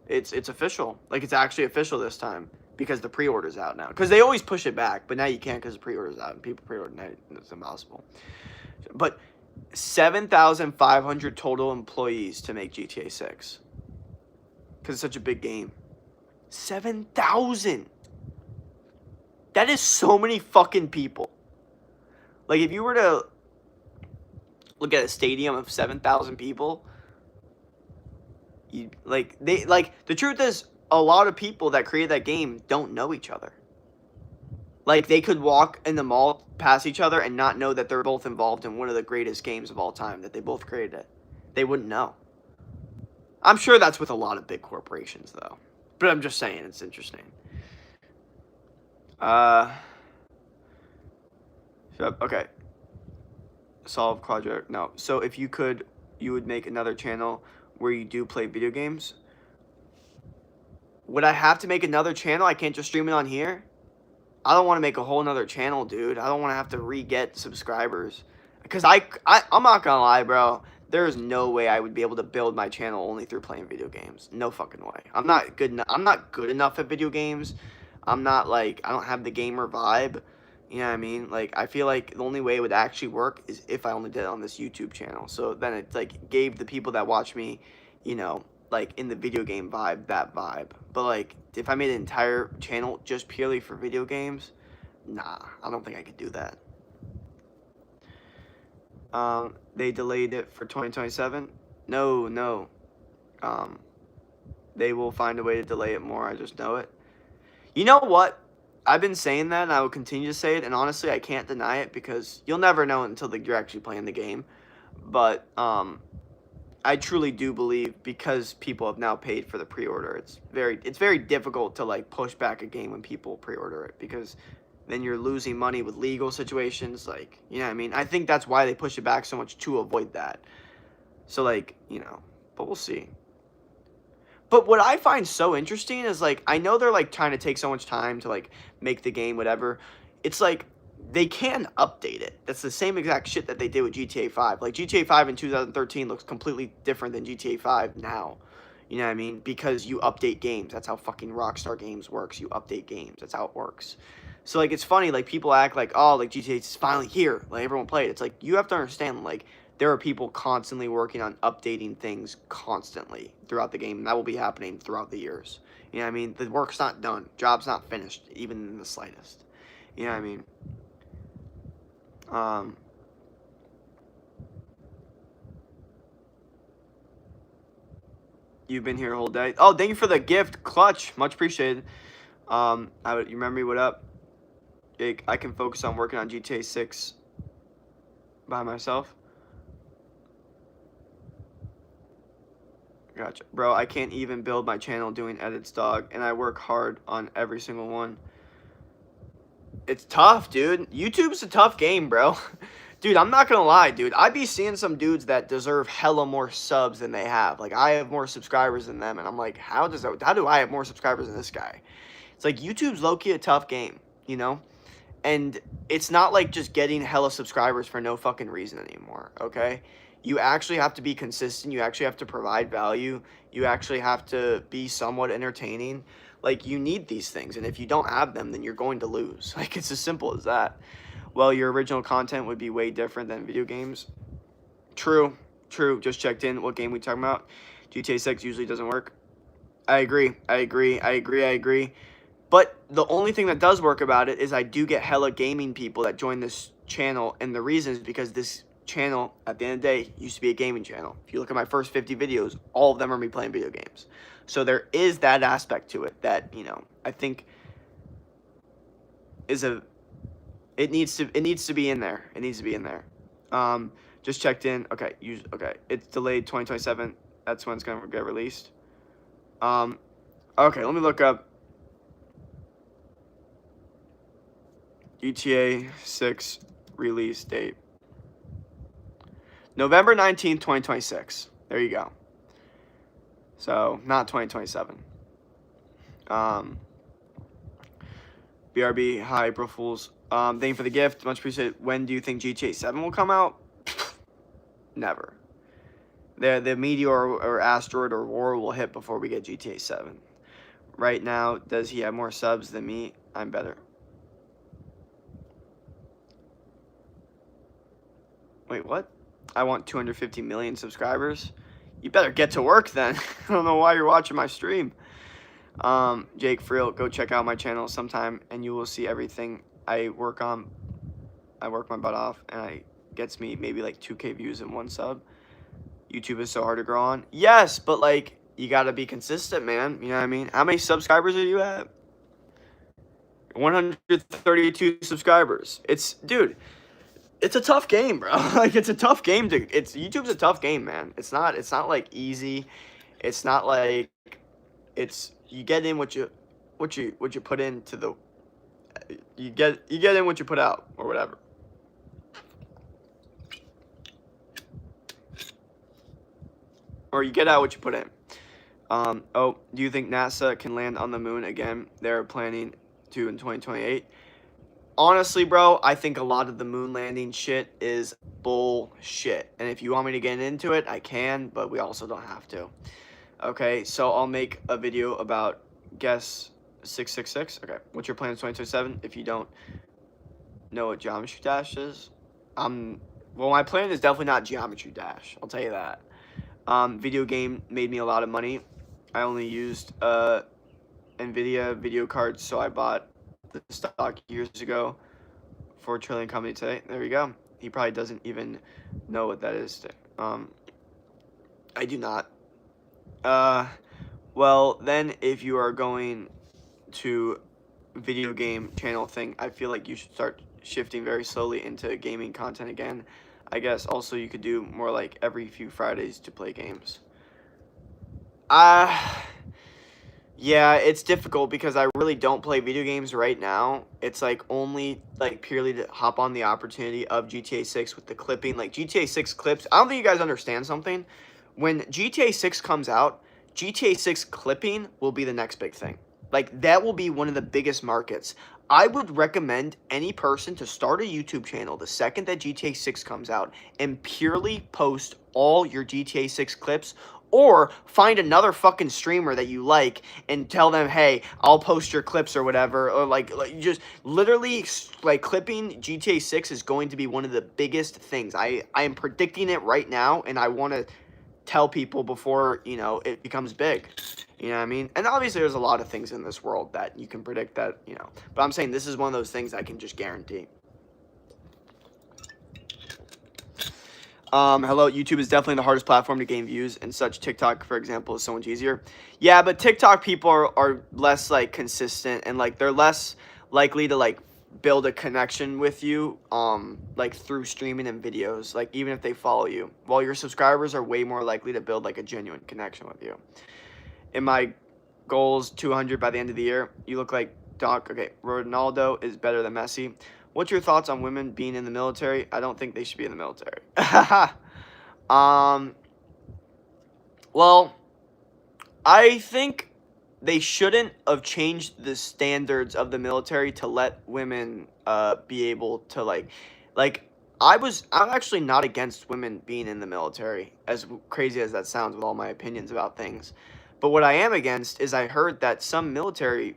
It's official. Like, it's actually official this time because the pre-order's out now. Because they always push it back, but now you can't because the pre-order's out. And people pre-order now. It's impossible. But 7,500 total employees to make GTA 6. Because it's such a big game. 7,000! That is so many fucking people. Like, if you were to look at a stadium of 7,000 people, the truth is, a lot of people that created that game don't know each other. Like, they could walk in the mall past each other and not know that they're both involved in one of the greatest games of all time, that they both created it. They wouldn't know. I'm sure that's with a lot of big corporations, though. But I'm just saying, it's interesting. Okay. Solve quadratic. No. So if you could, you would make another channel where you do play video games. Would I have to make another channel? I can't just stream it on here? I don't want to make a whole nother channel, dude. I don't want to have to re-get subscribers. Because I'm not going to lie, bro. There's no way I would be able to build my channel only through playing video games. No fucking way. I'm not good enough at video games. I'm not like, I don't have the gamer vibe. You know what I mean? Like, I feel like the only way it would actually work is if I only did it on this YouTube channel. So then it like gave the people that watch me, you know, like in the video game vibe, that vibe. But like, if I made an entire channel just purely for video games, nah, I don't think I could do that. They delayed it for 2027. No. They will find a way to delay it more. I just know it. You know what? I've been saying that, and I will continue to say it. And honestly, I can't deny it because you'll never know until you're actually playing the game. But I truly do believe, because people have now paid for the pre-order, it's very difficult to like push back a game when people pre-order it, because then you're losing money with legal situations, like, you know what I mean? I think that's why they push it back so much, to avoid that. So, like, you know, but we'll see. But what I find so interesting is, like, I know they're, like, trying to take so much time to, like, make the game, whatever. It's like, they can update it. That's the same exact shit that they did with GTA 5. Like, GTA 5 in 2013 looks completely different than GTA 5 now. You know what I mean? Because you update games. That's how fucking Rockstar Games works. You update games. That's how it works. So, like, it's funny, like, people act like, oh, like, GTA is finally here. Like, everyone play it. It's like, you have to understand, like, there are people constantly working on updating things constantly throughout the game, and that will be happening throughout the years. You know what I mean? The work's not done. Job's not finished, even in the slightest. You know what I mean? You've been here the whole day. Oh, thank you for the gift, Clutch. Much appreciated. You remember me? What up? Jake, I can focus on working on GTA 6 by myself. Gotcha. Bro, I can't even build my channel doing edits, dog, and I work hard on every single one. It's tough, dude. YouTube's a tough game, bro. Dude, I'm not gonna lie, dude. I be seeing some dudes that deserve hella more subs than they have. Like, I have more subscribers than them, and I'm like, how do I have more subscribers than this guy? It's like, YouTube's low-key a tough game, you know? And it's not like just getting hella subscribers for no fucking reason anymore, okay? You actually have to be consistent. You actually have to provide value. You actually have to be somewhat entertaining. Like, you need these things, and if you don't have them, then you're going to lose. Like, it's as simple as that. Well, your original content would be way different than video games. True. Just checked in. What game we talking about? GTA 6 usually doesn't work. I agree. But the only thing that does work about it is I do get hella gaming people that join this channel, and the reason is because this channel, at the end of the day, used to be a gaming channel. If you look at my first 50 videos, all of them are me playing video games. So there is that aspect to it that, you know, I think is it needs to be in there. It needs to be in there. Just checked in. Okay, okay. It's delayed 2027. That's when it's gonna get released. Okay, let me look up GTA 6 release date. November 19th, 2026. There you go. So, not 2027. BRB, hi, April Fools. Thank you for the gift. Much appreciated. When do you think GTA 7 will come out? Never. The meteor or asteroid or war will hit before we get GTA 7. Right now, does he have more subs than me? I'm better. Wait, what? I want 250 million subscribers? You better get to work then. I don't know why you're watching my stream. Jake, for real, go check out my channel sometime and you will see everything I work on. I work my butt off and it gets me maybe like 2K views and 1 sub. YouTube is so hard to grow on. Yes, but like, you gotta be consistent, man. You know what I mean? How many subscribers are you at? 132 subscribers. Dude, it's a tough game, bro. Like, it's a tough game YouTube's a tough game, man. It's not like easy. It's not like you get in what you put into the you get in what you put out or whatever. Or you get out what you put in. Oh, do you think NASA can land on the moon again? They're planning to in 2028. Honestly, bro, I think a lot of the moon landing shit is bullshit. And if you want me to get into it, I can, but we also don't have to. Okay, so I'll make a video about guess 666. Okay, what's your plan in 2027? If you don't know what Geometry Dash is, well, my plan is definitely not Geometry Dash. I'll tell you that. Video game made me a lot of money. I only used NVIDIA video cards, so I bought the stock years ago. 4 trillion company today. There we go. He probably doesn't even know what that is. I do not. Well, then if you are going to video game channel thing, I feel like you should start shifting very slowly into gaming content again. I guess also you could do more like every few Fridays to play games. Yeah, it's difficult because I really don't play video games right now. It's like only like purely to hop on the opportunity of GTA 6 with the clipping. Like GTA 6 clips. I don't think you guys understand something. When GTA 6 comes out, GTA 6 clipping will be the next big thing. Like that will be one of the biggest markets. I would recommend any person to start a YouTube channel the second that GTA 6 comes out and purely post all your GTA 6 clips, or find another fucking streamer that you like and tell them, hey, I'll post your clips or whatever. Or like just literally like clipping GTA 6 is going to be one of the biggest things. I am predicting it right now, and I want to tell people before, it becomes big. You know what I mean? And obviously there's a lot of things in this world that you can predict that, but I'm saying this is one of those things I can just guarantee. Hello, YouTube is definitely the hardest platform to gain views and such. TikTok, for example, is so much easier. Yeah, but TikTok people are less, like, consistent, and, like, they're less likely to, like, build a connection with you, like, through streaming and videos, like, even if they follow you. While your subscribers are way more likely to build, like, a genuine connection with you. In my goals, 200 by the end of the year, you look like Doc. Okay, Ronaldo is better than Messi. What's your thoughts on women being in the military? I don't think they should be in the military. Well, I think they shouldn't have changed the standards of the military to let women be able to like I'm actually not against women being in the military, as crazy as that sounds with all my opinions about things. But what I am against is I heard that some military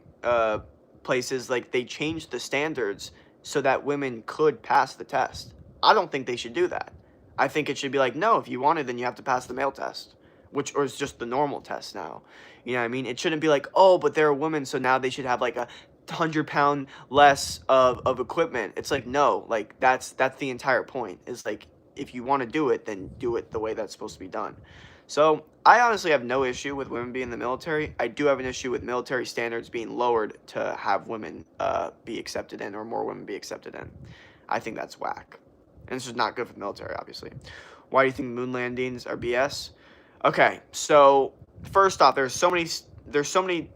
places, like, they changed the standards so that women could pass the test. I don't think they should do that. I think it should be like, no, if you want it, then you have to pass the male test, or is just the normal test now. You know what I mean? It shouldn't be like, oh, but they're a woman, so now they should have like a 100-pound less of equipment. It's like, no, like that's the entire point. Is like, if you want to do it, then do it the way that's supposed to be done. So I honestly have no issue with women being in the military. I do have an issue with military standards being lowered to have women be accepted in, or more women be accepted in. I think that's whack. And this is not good for the military, obviously. Why do you think moon landings are BS? Okay, so first off, there's so many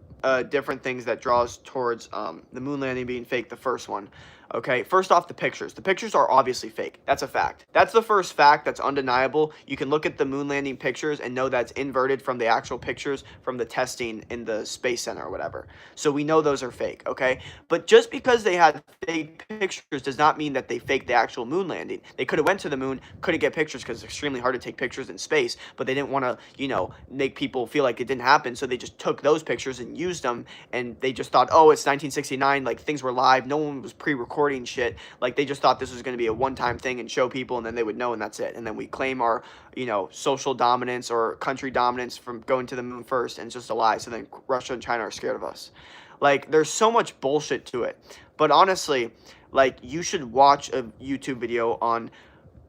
different things that draws towards the moon landing being fake. The first one. Okay, first off, the pictures. The pictures are obviously fake. That's a fact. That's the first fact that's undeniable. You can look at the moon landing pictures and know that's inverted from the actual pictures from the testing in the Space Center or whatever. So we know those are fake, okay? But just because they had fake pictures does not mean that they faked the actual moon landing. They could have went to the moon, couldn't get pictures because it's extremely hard to take pictures in space, but they didn't want to, make people feel like it didn't happen, so they just took those pictures and used them, and they just thought, oh, it's 1969, like, things were live, no one was pre-recording shit. Like, they just thought this was going to be a one-time thing and show people, and then they would know, and that's it. And then we claim our, social dominance or country dominance from going to the moon first, and it's just a lie. So then Russia and China are scared of us. Like, there's so much bullshit to it. But honestly, like, you should watch a YouTube video on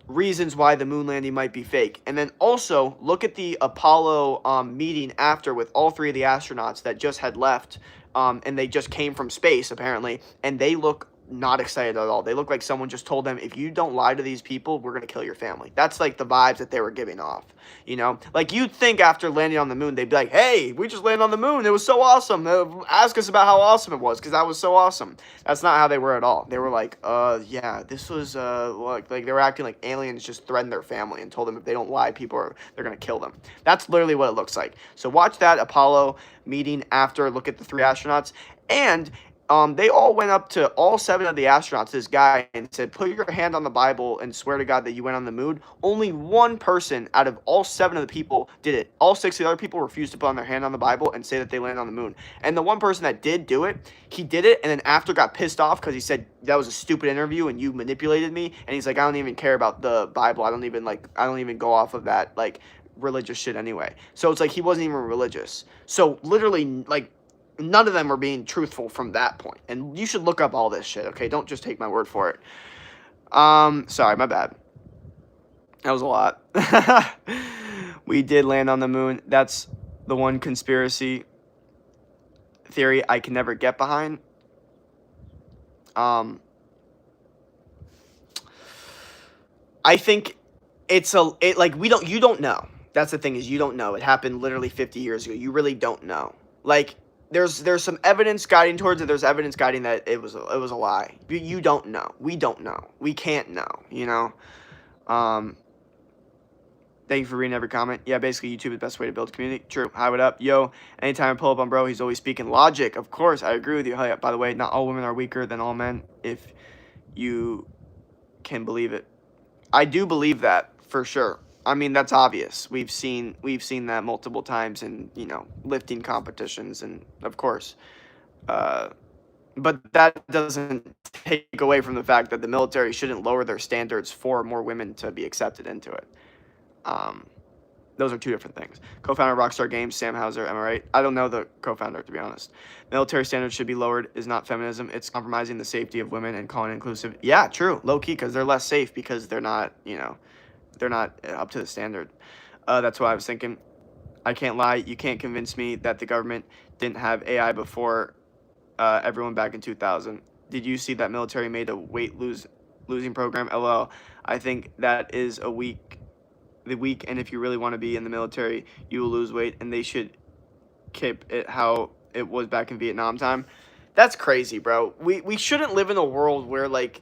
reasons why the moon landing might be fake. And then also look at the Apollo meeting after with all three of the astronauts that just had left, and they just came from space, apparently, and they look not excited at all. They look like someone just told them, if you don't lie to these people, we're going to kill your family. That's like the vibes that they were giving off, Like, you'd think after landing on the moon, they'd be like, hey, we just landed on the moon. It was so awesome. Ask us about how awesome it was, because that was so awesome. That's not how they were at all. They were like, yeah, this was, like they were acting like aliens just threatened their family and told them if they don't lie, they're going to kill them. That's literally what it looks like. So watch that Apollo meeting after, look at the three astronauts, and they all went up to all 7 of the astronauts, this guy, and said, put your hand on the Bible and swear to God that you went on the moon. Only one person out of all 7 of the people did it. All 6 of the other people refused to put on their hand on the Bible and say that they landed on the moon. And the one person that did do it, he did it, and then after got pissed off because he said, that was a stupid interview and you manipulated me. And he's like, I don't even care about the Bible. I don't even go off of that, like, religious shit anyway. So it's like he wasn't even religious. So literally, like, none of them are being truthful from that point. And you should look up all this shit, okay? Don't just take my word for it. Sorry, my bad. That was a lot. We did land on the moon. That's the one conspiracy theory I can never get behind. I think you don't know. That's the thing, is you don't know. It happened literally 50 years ago. You really don't know. Like, there's some evidence guiding towards it. There's evidence guiding that it was a lie. You don't know. We don't know. We can't know. You know. Thank you for reading every comment. Yeah, basically YouTube is the best way to build a community. True. Hi, what up? Yo, anytime I pull up on bro, he's always speaking logic. Of course, I agree with you. Hey, by the way, not all women are weaker than all men, if you can believe it. I do believe that for sure. I mean, that's obvious. We've seen that multiple times in, you know, lifting competitions, and of course. But that doesn't take away from the fact that the military shouldn't lower their standards for more women to be accepted into it. Those are two different things. Co-founder of Rockstar Games, Sam Hauser, am I right? I don't know the co-founder, to be honest. Military standards should be lowered is not feminism. It's compromising the safety of women and calling it inclusive. Yeah, true. Low-key, because they're less safe because they're not, you know, they're not up to the standard. That's what I was thinking. I can't lie. You can't convince me that the government didn't have AI before everyone back in 2000. Did you see that military made a losing program? LOL. I think that is the weak, and if you really want to be in the military, you will lose weight, and they should keep it how it was back in Vietnam time. That's crazy, bro. We shouldn't live in a world where, like,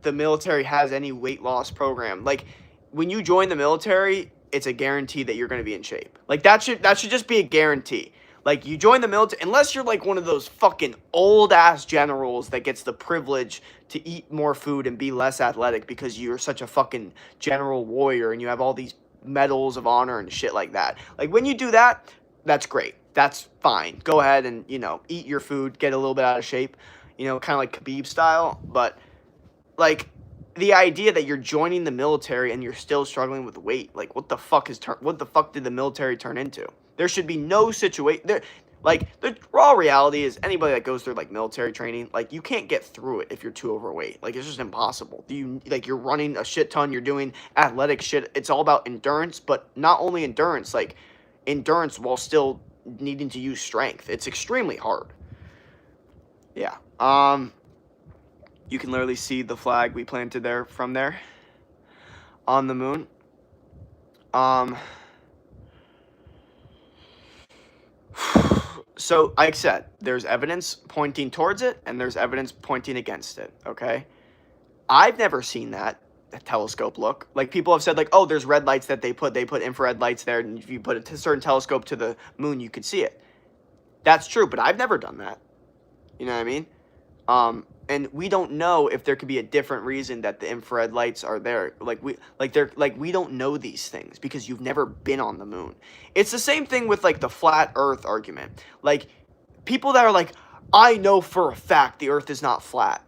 the military has any weight loss program. Like, when you join the military, it's a guarantee that you're going to be in shape. Like, that should just be a guarantee. Like, you join the military, unless you're like one of those fucking old-ass generals that gets the privilege to eat more food and be less athletic because you're such a fucking general warrior and you have all these medals of honor and shit like that. Like, when you do that, that's great. That's fine. Go ahead and, you know, eat your food, get a little bit out of shape, you know, kind of like Khabib style. But, like, the idea that you're joining the military and you're still struggling with weight, like, what the fuck did the military turn into? There should be no situation there. Like, the raw reality is anybody that goes through, like, military training, like, you can't get through it if you're too overweight. Like, it's just impossible. You're running a shit ton, you're doing athletic shit. It's all about endurance, but not only endurance, like, endurance while still needing to use strength. It's extremely hard. Yeah. You can literally see the flag we planted there from there on the moon. So, like I said, there's evidence pointing towards it, and there's evidence pointing against it, okay? I've never seen that telescope look. Like, people have said, like, oh, there's red lights that they put infrared lights there, and if you put a certain telescope to the moon, you could see it. That's true, but I've never done that. You know what I mean? And we don't know if there could be a different reason that the infrared lights are there. We don't know these things because you've never been on the moon. It's the same thing with, like, the flat earth argument. Like, people that are like, I know for a fact the earth is not flat.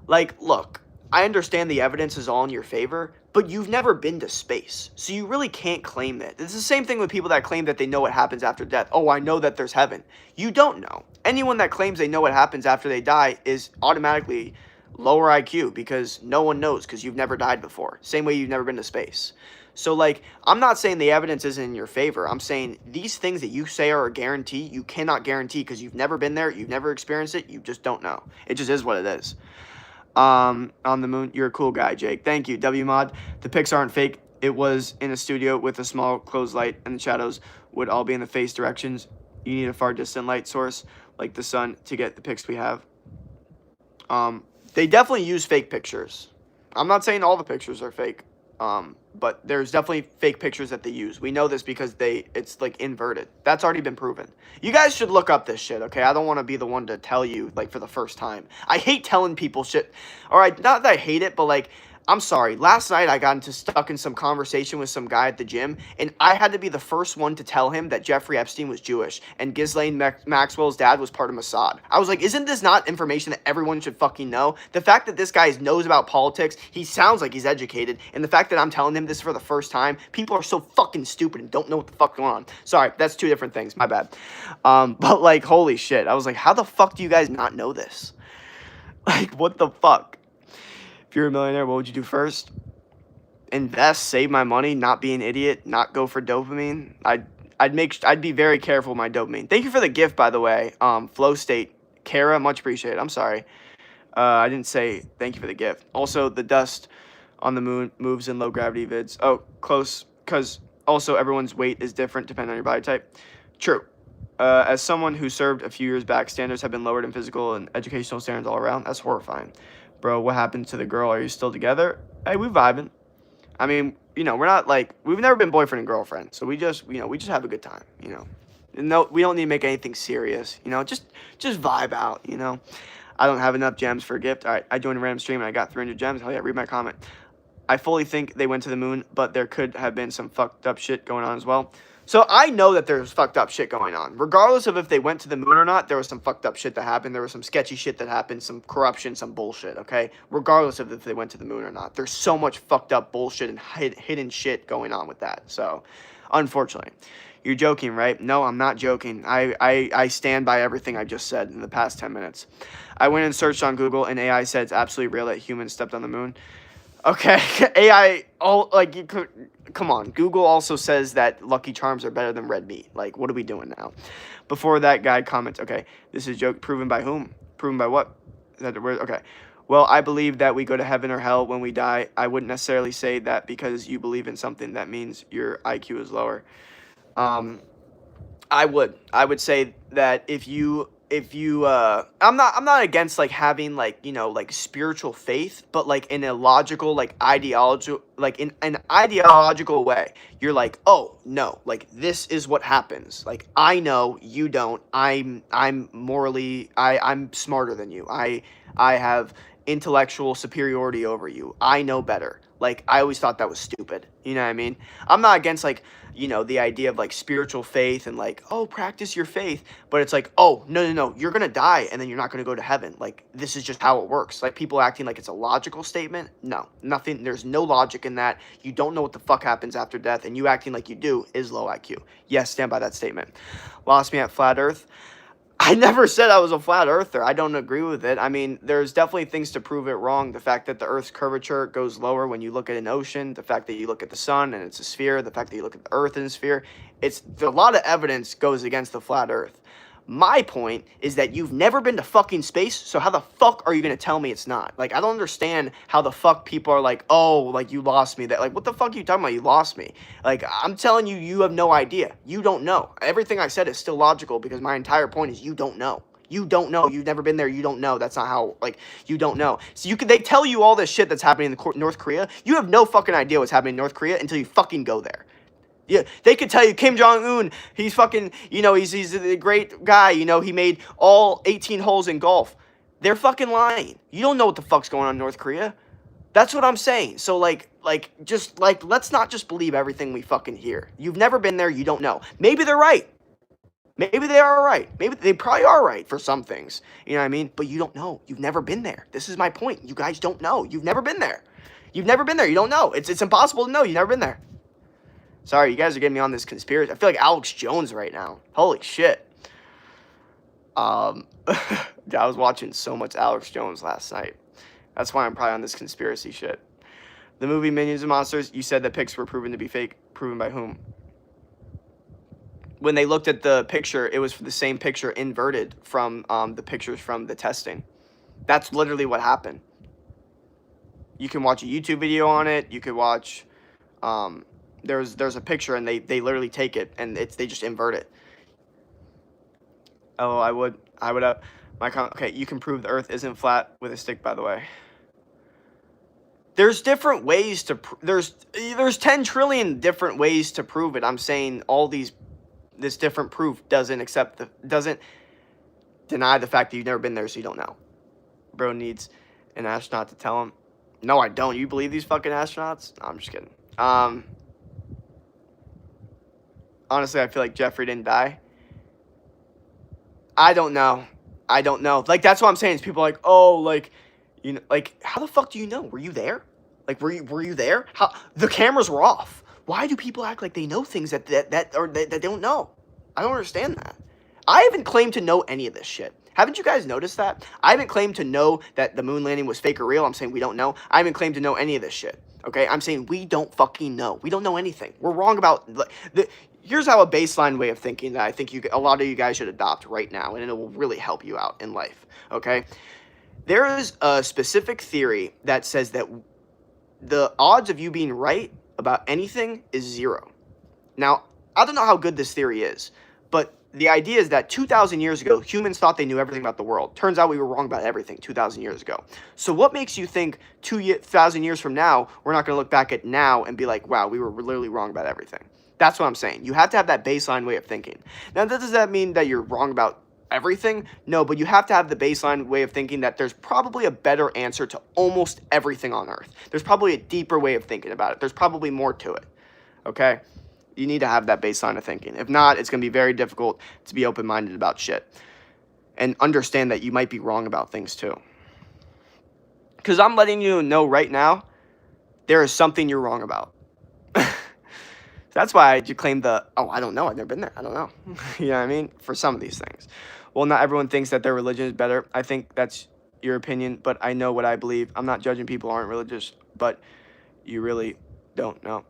Like, look, I understand the evidence is all in your favor, but you've never been to space, so you really can't claim that. It's the same thing with people that claim that they know what happens after death. Oh, I know that there's heaven. You don't know. Anyone that claims they know what happens after they die is automatically lower IQ because no one knows because you've never died before. Same way you've never been to space. So, like, I'm not saying the evidence isn't in your favor. I'm saying these things that you say are a guarantee, you cannot guarantee because you've never been there, you've never experienced it, you just don't know. It just is what it is. On the moon, you're a cool guy, Jake. Thank you. WMod, the pics aren't fake. It was in a studio with a small closed light, and the shadows would all be in the face directions. You need a far distant light source, like the sun, to get the pics we have. They definitely use fake pictures. I'm not saying all the pictures are fake, but there's definitely fake pictures that they use. We know this because it's like inverted. That's already been proven. You guys should look up this shit, okay? I don't want to be the one to tell you, like, for the first time. I hate telling people shit. All right, not that I hate it, but, like, I'm sorry. Last night I got stuck in some conversation with some guy at the gym, and I had to be the first one to tell him that Jeffrey Epstein was Jewish and Ghislaine Maxwell's dad was part of Mossad. I was like, isn't this not information that everyone should fucking know? The fact that this guy knows about politics, he sounds like he's educated, and the fact that I'm telling him this for the first time, people are so fucking stupid and don't know what the fuck's going on. Sorry, that's two different things. My bad. But, like, holy shit. I was like, how the fuck do you guys not know this? Like, what the fuck? If you're a millionaire, what would you do first? Invest, save my money, not be an idiot, not go for dopamine. I'd be very careful with my dopamine. Thank you for the gift, by the way. Flow State, Kara, much appreciated. I'm sorry. I didn't say thank you for the gift. Also, the dust on the moon moves in low gravity vids. Oh, close, because also everyone's weight is different depending on your body type. True. As someone who served a few years back, standards have been lowered in physical and educational standards all around. That's horrifying. Bro, what happened to the girl? Are you still together? Hey, we vibing. I mean, we're not like, we've never been boyfriend and girlfriend. So we just, we just have a good time, No, we don't need to make anything serious, just vibe out, I don't have enough gems for a gift. All right, I joined a random stream and I got 300 gems. Hell yeah, read my comment. I fully think they went to the moon, but there could have been some fucked up shit going on as well. So I know that there's fucked up shit going on. Regardless of if they went to the moon or not, there was some fucked up shit that happened. There was some sketchy shit that happened, some corruption, some bullshit, okay? Regardless of if they went to the moon or not. There's so much fucked up bullshit and hidden shit going on with that. So, unfortunately. You're joking, right? No, I'm not joking. I stand by everything I just said in the past 10 minutes. I went and searched on Google, and AI said it's absolutely real that humans stepped on the moon. Okay, AI, come on. Google also says that Lucky Charms are better than red meat. Like, what are we doing now? Before that guy comments, okay, this is a joke. Proven by whom? Proven by what? Is that the word? Okay. Well, I believe that we go to heaven or hell when we die. I wouldn't necessarily say that because you believe in something that means your IQ is lower. I would say that if you I'm not against like having like like spiritual faith, but like in a logical like ideological like in an ideological way. You're like, oh no, like this is what happens. Like I know, you don't. I'm morally I'm smarter than you. I have intellectual superiority over you. I know better. Like I always thought that was stupid. You know what I mean? I'm not against like the idea of like spiritual faith and like, oh, practice your faith. But it's like, oh, no, you're going to die and then you're not going to go to heaven. Like, this is just how it works. Like, people acting like it's a logical statement. No, nothing. There's no logic in that. You don't know what the fuck happens after death, and you acting like you do is low IQ. Yes, stand by that statement. Lost me at Flat Earth. I never said I was a flat earther. I don't agree with it. I mean, there's definitely things to prove it wrong. The fact that the Earth's curvature goes lower when you look at an ocean, the fact that you look at the sun and it's a sphere, the fact that you look at the Earth and a sphere, a lot of evidence goes against the flat Earth. My point is that you've never been to fucking space, so how the fuck are you going to tell me it's not? Like, I don't understand how the fuck people are like, oh, like, you lost me. That, like, what the fuck are you talking about? You lost me. Like, I'm telling you, you have no idea. You don't know. Everything I said is still logical because my entire point is you don't know. You don't know. You've never been there. You don't know. That's not how, like, you don't know. So they tell you all this shit that's happening in North Korea. You have no fucking idea what's happening in North Korea until you fucking go there. Yeah, they could tell you Kim Jong-un, he's fucking, he's a great guy, he made all 18 holes in golf. They're fucking lying. You don't know what the fuck's going on in North Korea. That's what I'm saying. So, let's not just believe everything we fucking hear. You've never been there, you don't know. Maybe they're right. Maybe they are right. Maybe they probably are right for some things. You know what I mean? But you don't know. You've never been there. This is my point. You guys don't know. You've never been there. You've never been there. You don't know. It's impossible to know. You've never been there. Sorry, you guys are getting me on this conspiracy. I feel like Alex Jones right now. Holy shit. I was watching so much Alex Jones last night. That's why I'm probably on this conspiracy shit. The movie Minions and Monsters, you said the pics were proven to be fake. Proven by whom? When they looked at the picture, it was the same picture inverted from the pictures from the testing. That's literally what happened. You can watch a YouTube video on it. You could watch... There's a picture and they literally take it and they just invert it. Oh, I would okay, you can prove the Earth isn't flat with a stick, by the way. There's different ways to there's 10 trillion different ways to prove it. I'm saying this different proof doesn't deny the fact that you've never been there, so you don't know. Bro needs an astronaut to tell him. No, I don't. You believe these fucking astronauts? No, I'm just kidding. Honestly, I feel like Jeffrey didn't die. I don't know. Like, that's what I'm saying. Is people are like, oh, like, like, how the fuck do you know? Were you there? Like, were you there? How the cameras were off? Why do people act like they know things that they don't know? I don't understand that. I haven't claimed to know any of this shit. Haven't you guys noticed that? I haven't claimed to know that the moon landing was fake or real. I'm saying we don't know. I haven't claimed to know any of this shit. Okay? I'm saying we don't fucking know. We don't know anything. We're wrong about... Here's how a baseline way of thinking that I think a lot of you guys should adopt right now, and it will really help you out in life, okay? There is a specific theory that says that the odds of you being right about anything is 0. Now, I don't know how good this theory is, but the idea is that 2,000 years ago, humans thought they knew everything about the world. Turns out we were wrong about everything 2,000 years ago. So what makes you think 2,000 years from now, we're not going to look back at now and be like, wow, we were literally wrong about everything? That's what I'm saying. You have to have that baseline way of thinking. Now, does that mean that you're wrong about everything? No, but you have to have the baseline way of thinking that there's probably a better answer to almost everything on Earth. There's probably a deeper way of thinking about it. There's probably more to it, okay? You need to have that baseline of thinking. If not, it's going to be very difficult to be open-minded about shit. And understand that you might be wrong about things too. Because I'm letting you know right now, there is something you're wrong about. That's why I claim I don't know, I've never been there, I don't know. You know what I mean? For some of these things. Well, not everyone thinks that their religion is better. I think that's your opinion, but I know what I believe. I'm not judging people who aren't religious, but you really don't know.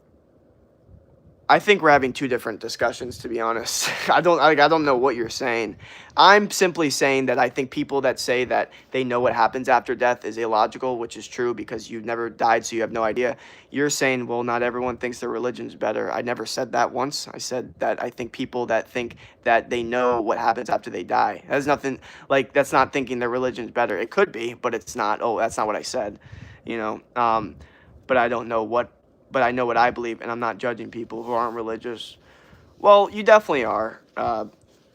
I think we're having two different discussions, to be honest. I don't know what you're saying. I'm simply saying that I think people that say that they know what happens after death is illogical, which is true because you've never died, so you have no idea. You're saying, well, not everyone thinks their religion's better. I never said that once. I said that I think people that think that they know what happens after they die. That has nothing, like, that's not thinking their religion's better. It could be, but it's not. Oh, that's not what I said, you know. But I don't know what. But I know what I believe, and I'm not judging people who aren't religious. Well, you definitely are,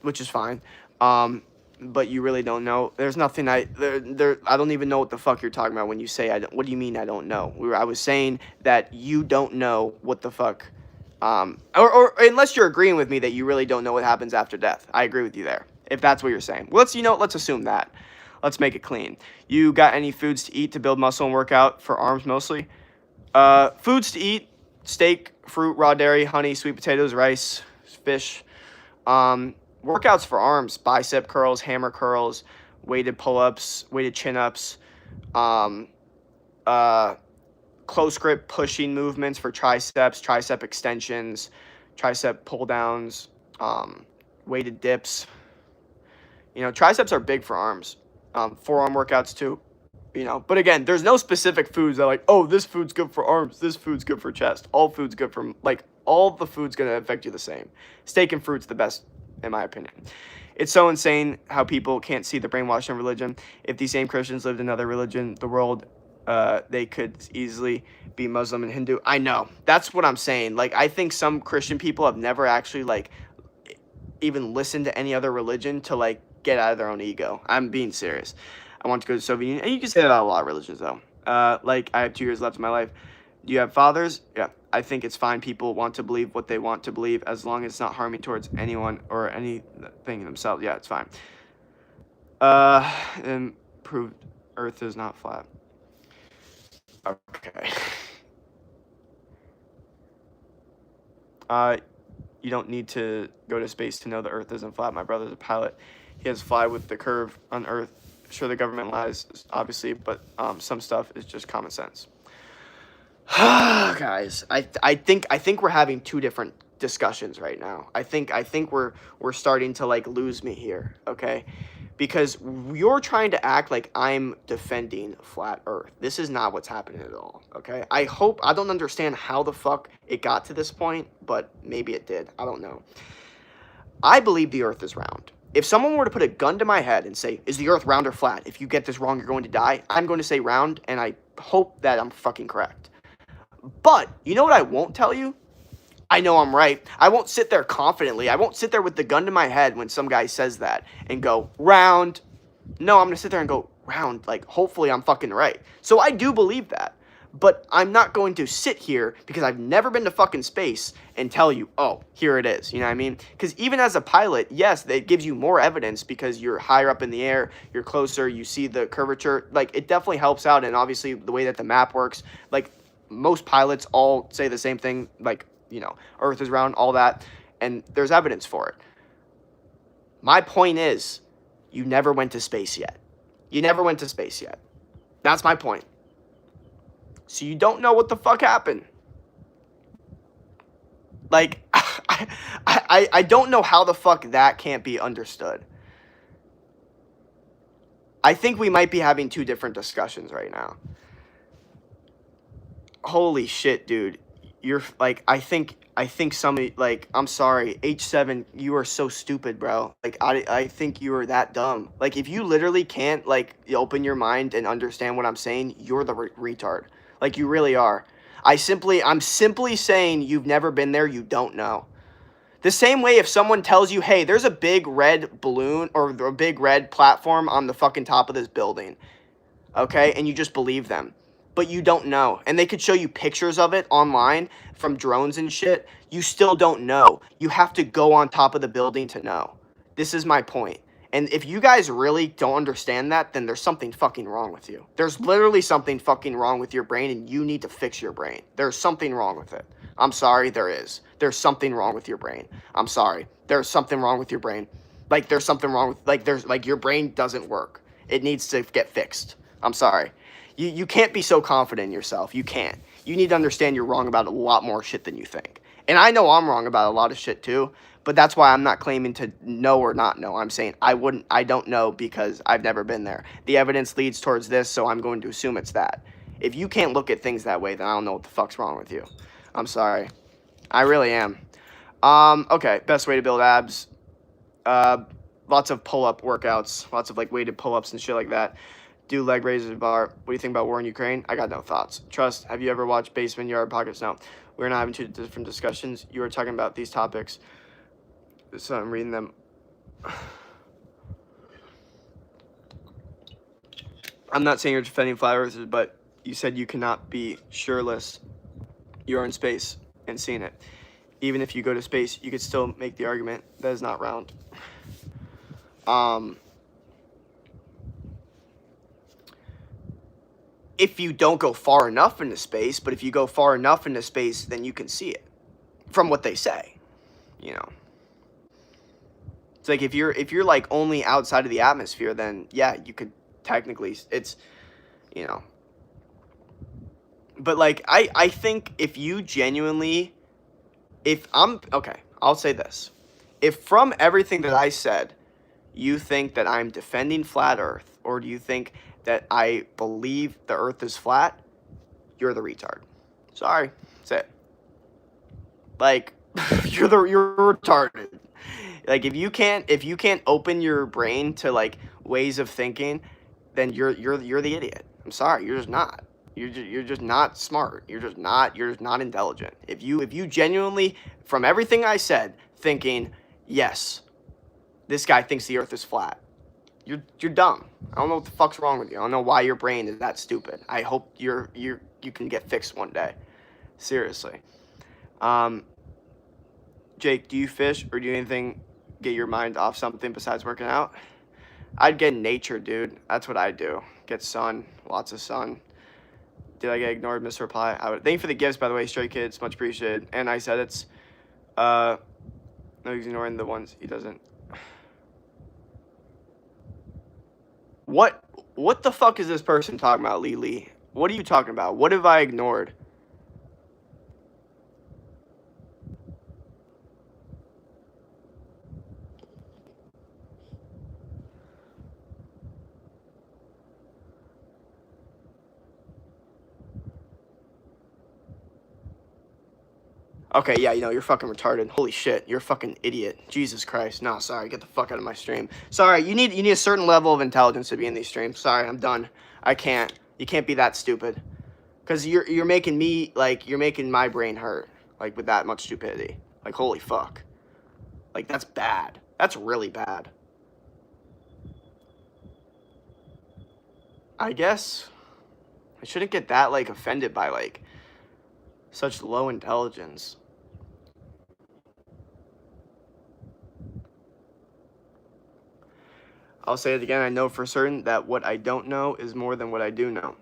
which is fine. But you really don't know. There's nothing I don't even know what the fuck you're talking about when you say I don't. What do you mean I don't know? I was saying that you don't know what the fuck. Or unless you're agreeing with me that you really don't know what happens after death. I agree with you there. If that's what you're saying. Well, let's assume that. Let's make it clean. You got any foods to eat to build muscle and work out for arms mostly? Foods to eat: steak, fruit, raw dairy, honey, sweet potatoes, rice, fish. Workouts for arms: bicep curls, hammer curls, weighted pull-ups, weighted chin-ups, close grip pushing movements for triceps, tricep extensions, tricep pull-downs, weighted dips. You know, triceps are big for arms. Forearm workouts too. You know, but again, there's no specific foods that oh, this food's good for arms, this food's good for chest. All food's good for, all the food's going to affect you the same. Steak and fruit's the best, in my opinion. It's so insane how people can't see the brainwashing of religion. If these same Christians lived in another religion, the world, they could easily be Muslim and Hindu. I know. That's what I'm saying. I think some Christian people have never actually, even listened to any other religion to, get out of their own ego. I'm being serious. I want to go to the Soviet Union. And you can say that about a lot of religions, though. I have 2 years left of my life. Do you have fathers? Yeah. I think it's fine. People want to believe what they want to believe as long as it's not harming towards anyone or anything themselves. Yeah, it's fine. And proved Earth is not flat. Okay. You don't need to go to space to know the Earth isn't flat. My brother's a pilot. He has to fly with the curve on Earth. Sure, the government lies, obviously, but some stuff is just common sense. Guys, I think we're having two different discussions right now. I think we're starting to lose me here, okay? Because you're trying to act like I'm defending flat Earth. This is not what's happening at all, okay? I don't understand how the fuck it got to this point, but maybe it did. I don't know. I believe the Earth is round. If someone were to put a gun to my head and say, is the Earth round or flat? If you get this wrong, you're going to die. I'm going to say round, and I hope that I'm fucking correct. But, you know what I won't tell you? I know I'm right. I won't sit there confidently. I won't sit there with the gun to my head when some guy says that and go, round. No, I'm going to sit there and go, round. Hopefully I'm fucking right. So I do believe that. But I'm not going to sit here because I've never been to fucking space and tell you, oh, here it is. You know what I mean? Because even as a pilot, yes, it gives you more evidence because you're higher up in the air, you're closer, you see the curvature. It definitely helps out. And obviously the way that the map works, most pilots all say the same thing, Earth is round, all that. And there's evidence for it. My point is, you never went to space yet. You never went to space yet. That's my point. So you don't know what the fuck happened. I don't know how the fuck that can't be understood. I think we might be having two different discussions right now. Holy shit, dude. you're like, I think somebody, like, I'm sorry, H7, you are so stupid, bro. Like, I think you are that dumb. Like, if you literally can't, like, open your mind and understand what I'm saying, you're the retard. Like, you really are. I'm simply saying you've never been there, you don't know. The same way if someone tells you, hey, there's a big red balloon or a big red platform on the fucking top of this building, okay, and you just believe them, but you don't know, and they could show you pictures of it online from drones and shit, you still don't know. You have to go on top of the building to know. This is my point. And if you guys really don't understand that, then there's something fucking wrong with you. There's literally something fucking wrong with your brain, and you need to fix your brain. There's something wrong with it. I'm sorry, there is. There's something wrong with your brain. I'm sorry. There's something wrong with your brain. Like, there's something wrong with, like, there's, like, your brain doesn't work. It needs to get fixed. I'm sorry. You can't be so confident in yourself. You can't. You need to understand you're wrong about a lot more shit than you think. And I know I'm wrong about a lot of shit too, but that's why I'm not claiming to know or not know. I'm saying I don't know because I've never been there. The evidence leads towards this, so I'm going to assume it's that. If you can't look at things that way, then I don't know what the fuck's wrong with you. I'm sorry. I really am. Okay, best way to build abs. Lots of pull-up workouts, lots of like weighted pull-ups and shit like that. Do leg raises at bar. What do you think about war in Ukraine? I got no thoughts. Trust, have you ever watched Basement Yard Pockets? No. We're not having two different discussions. You were talking about these topics. So I'm reading them. I'm not saying you're defending flat earthers, but you said you cannot be sureless. You're in space and seeing it. Even if you go to space, you could still make the argument that is not round. If you don't go far enough into space, but if you go far enough into space, then you can see it from what they say, you know. It's like if you're like only outside of the atmosphere, then yeah, you could technically, it's, you know. But like I think if you genuinely, okay, I'll say this. If from everything that I said, you think that I'm defending flat earth, or do you think that I believe the earth is flat, you're the retard. Sorry, that's it. Like, you're retarded. Like, if you can't open your brain to like ways of thinking, then you're the idiot. I'm sorry, you're just not. You're just not smart. You're just not intelligent. If you genuinely, from everything I said, thinking, yes, this guy thinks the earth is flat, you're dumb. I don't know what the fuck's wrong with you. I don't know why your brain is that stupid. I hope you can get fixed one day. Seriously. Jake, do you fish or do anything get your mind off something besides working out? I'd get in nature, dude. That's what I do. Get sun, lots of sun. Did I get ignored? Misreply. Thank you for the gifts, by the way, Stray Kids. Much appreciated. And I said it's no, he's ignoring the ones he doesn't. What the fuck is this person talking about, Lily? What are you talking about? What have I ignored? Okay, yeah, you know, you're fucking retarded. Holy shit, you're a fucking idiot. Jesus Christ. No, sorry, get the fuck out of my stream. Sorry, you need a certain level of intelligence to be in these streams. Sorry, I'm done. I can't. You can't be that stupid. Cause you're making me, like, you're making my brain hurt, like, with that much stupidity. Like, holy fuck. Like, that's bad. That's really bad. I guess I shouldn't get that, like, offended by, like, such low intelligence. I'll say it again, I know for certain that what I don't know is more than what I do know.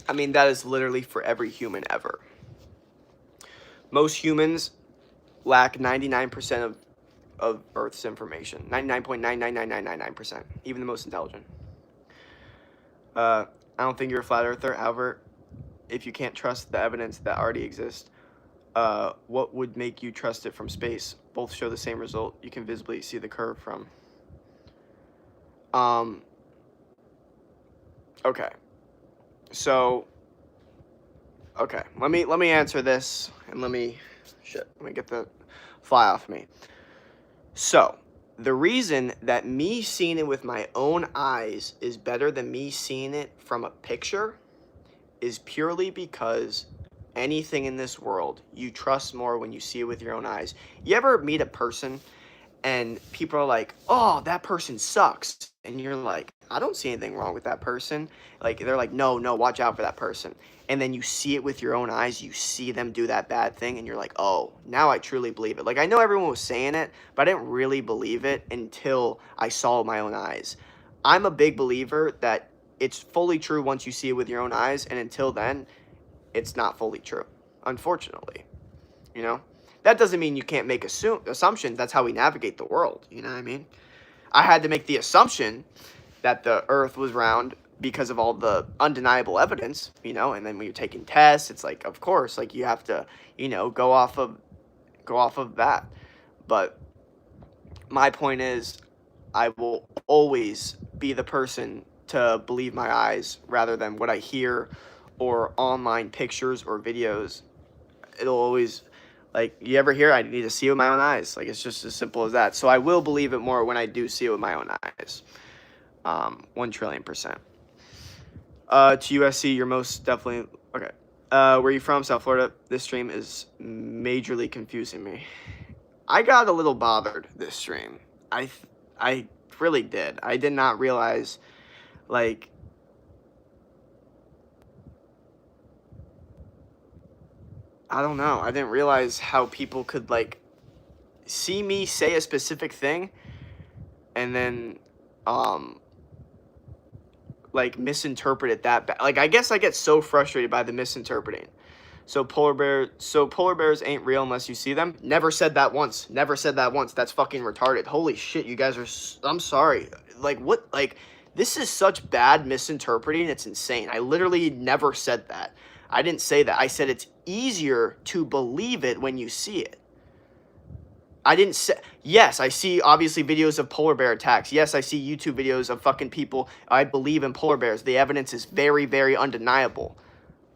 I mean, that is literally for every human ever. Most humans lack 99% of Earth's information. 99.9999999%. Even the most intelligent. I don't think you're a flat earther. However, if you can't trust the evidence that already exists, what would make you trust it from space? Both show the same result. You can visibly see the curve from. Okay. So, Okay, let me answer this, and let me get the fly off me. So, the reason that me seeing it with my own eyes is better than me seeing it from a picture is purely because anything in this world you trust more when you see it with your own eyes. You ever meet a person and people are like, "Oh, that person sucks," and you're like, "I don't see anything wrong with that person." Like they're like, "No, no, watch out for that person." And then you see it with your own eyes, you see them do that bad thing, and you're like, "Oh, now I truly believe it." Like I know everyone was saying it, but I didn't really believe it until I saw it with my own eyes. I'm a big believer that it's fully true once you see it with your own eyes, and until then, it's not fully true, unfortunately. You know? That doesn't mean you can't make assumptions. That's how we navigate the world. You know what I mean? I had to make the assumption that the Earth was round because of all the undeniable evidence, you know. And then when you're taking tests, it's like, of course, like you have to, you know, go off of that. But my point is, I will always be the person to believe my eyes rather than what I hear or online pictures or videos. It'll always, like, you ever hear I need to see it with my own eyes. Like, it's just as simple as that. So I will believe it more when I do see it with my own eyes. 1,000,000,000,000%. To USC, you're most definitely okay. Where are you from? South Florida. This stream is majorly confusing me. I got a little bothered this stream. I really did. I did not realize, like, I don't know. I didn't realize how people could, like, see me say a specific thing and then, like, misinterpret it that bad. Like, I guess I get so frustrated by the misinterpreting. So polar bears ain't real unless you see them. Never said that once. Never said that once. That's fucking retarded. Holy shit, you guys are. I'm sorry. Like what? Like this is such bad misinterpreting. It's insane. I literally never said that. I didn't say that. I said it's easier to believe it when you see it. I didn't say. Yes, I see obviously videos of polar bear attacks. Yes, I see YouTube videos of fucking people. I believe in polar bears. The evidence is very, very undeniable.